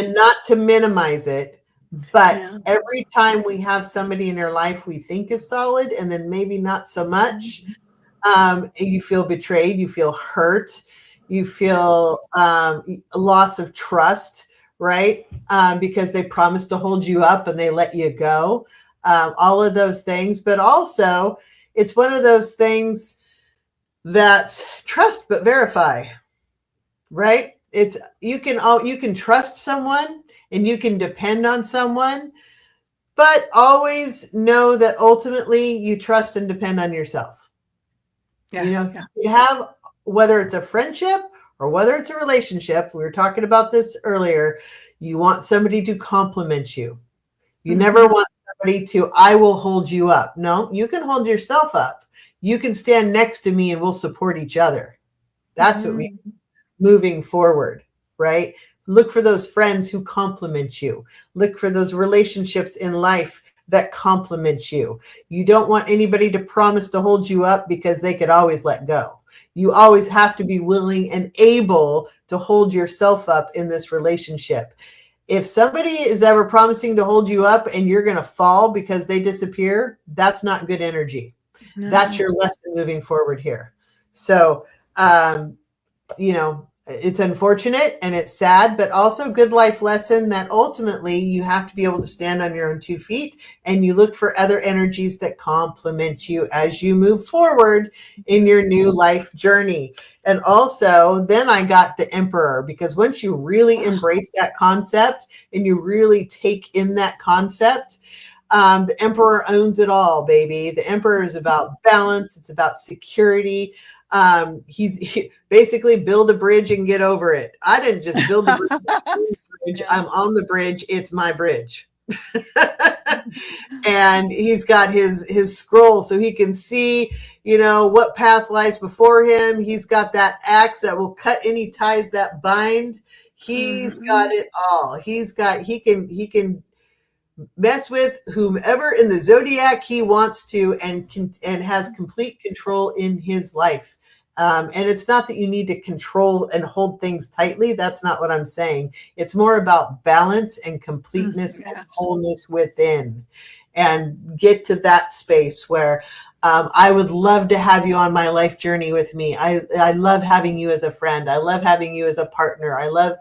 to minimize it, but every time we have somebody in our life we think is solid, and then maybe not so much, you feel betrayed, you feel hurt, you feel a loss of trust, right? Because they promised to hold you up and they let you go. All of those things, but also it's one of those things that's trust but verify. Right? It's you can trust someone and you can depend on someone, but always know that ultimately you trust and depend on yourself. You have, whether it's a friendship or whether it's a relationship, we were talking about this earlier, you want somebody to compliment you. You never want somebody to, I will hold you up. No, you can hold yourself up. You can stand next to me and we'll support each other. That's what we moving forward, right? Look for those friends who compliment you. Look for those relationships in life that compliment you. You don't want anybody to promise to hold you up because they could always let go. You always have to be willing and able to hold yourself up in this relationship. If somebody is ever promising to hold you up and you're going to fall because they disappear, that's not good energy. No. That's your lesson moving forward here. So, it's unfortunate and it's sad, but also good life lesson that ultimately you have to be able to stand on your own 2 feet, and you look for other energies that complement you as you move forward in your new life journey. And also then I got the Emperor, because once you really embrace that concept and you really take in that concept, the Emperor owns it all, baby. The Emperor is about balance. It's about security. He basically build a bridge and get over it. I didn't just build the bridge. I'm on the bridge. It's my bridge. And he's got his scroll so he can see, what path lies before him. He's got that axe that will cut any ties that bind. He's got it all. He can mess with whomever in the zodiac he wants to, and has complete control in his life. And it's not that you need to control and hold things tightly. That's not what I'm saying. It's more about balance and completeness and wholeness within, and get to that space where I would love to have you on my life journey with me. I love having you as a friend. I love having you as a partner. I love,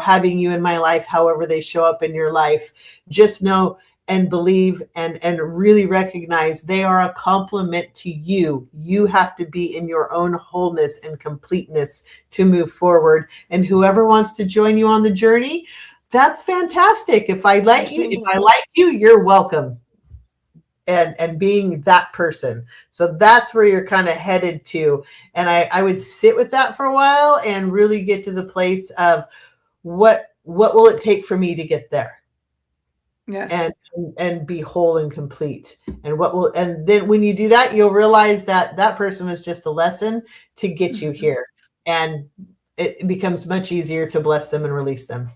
having you in my life, however they show up in your life. Just know and believe and really recognize they are a complement to you. You have to be in your own wholeness and completeness to move forward. And whoever wants to join you on the journey, that's fantastic. If I like you, you're welcome. And being that person. So that's where you're kind of headed to. And I would sit with that for a while and really get to the place of what will it take for me to get there? Yes. And be whole and complete. And then when you do that, you'll realize that person was just a lesson to get you here. And it becomes much easier to bless them and release them.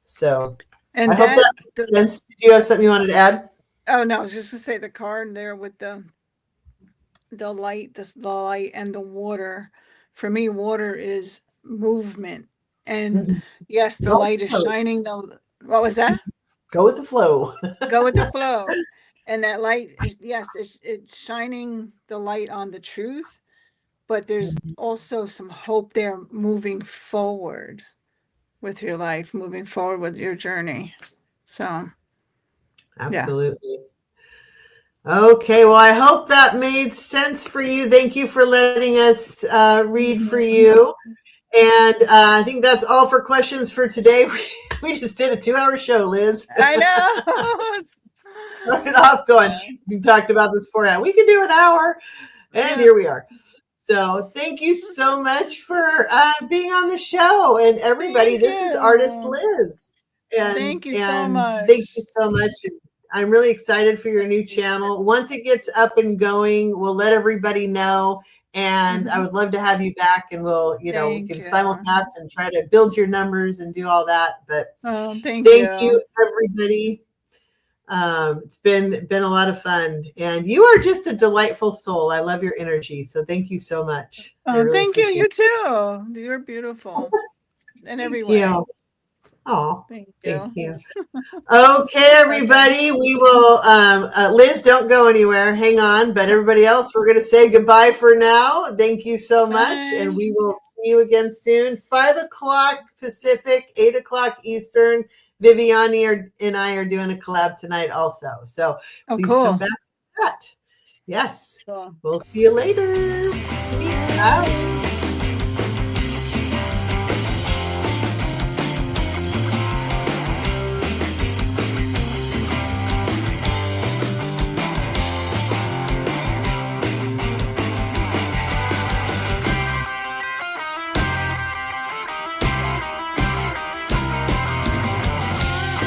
So and I hope that makes sense. Did you have something you wanted to add? Oh no, I was just gonna say the card there with the light, the light and the water. For me, water is movement, and yes, the light is shining. What was that? Go with the flow. Go with the flow, and that light, it's shining the light on the truth, but there's also some hope there, moving forward with your life, moving forward with your journey. So. Absolutely. Yeah. Okay. Well, I hope that made sense for you. Thank you for letting us read for you. And I think that's all for questions for today. We just did a 2-hour show, Liz. I know. Started off going, we talked about this 4 hours. We could do an hour. And here we are. So thank you so much for being on the show. And everybody, this is Artist Liz. And thank you so much. Thank you so much. I'm really excited for your new channel. Once it gets up and going, we'll let everybody know. And I would love to have you back, and we'll, we can simulcast and try to build your numbers and do all that. But thank you, everybody. It's been a lot of fun, and you are just a delightful soul. I love your energy. So thank you so much. Oh, thank you. You too. You're beautiful in every way. Oh, thank you. Okay, everybody, we will, Liz, don't go anywhere. Hang on. But everybody else, we're going to say goodbye for now. Thank you so much. Bye. And we will see you again soon. 5:00 Pacific, 8:00 Eastern. Viviani and I are doing a collab tonight also. So please come back to that. Yes. Cool. We'll see you later. Peace out.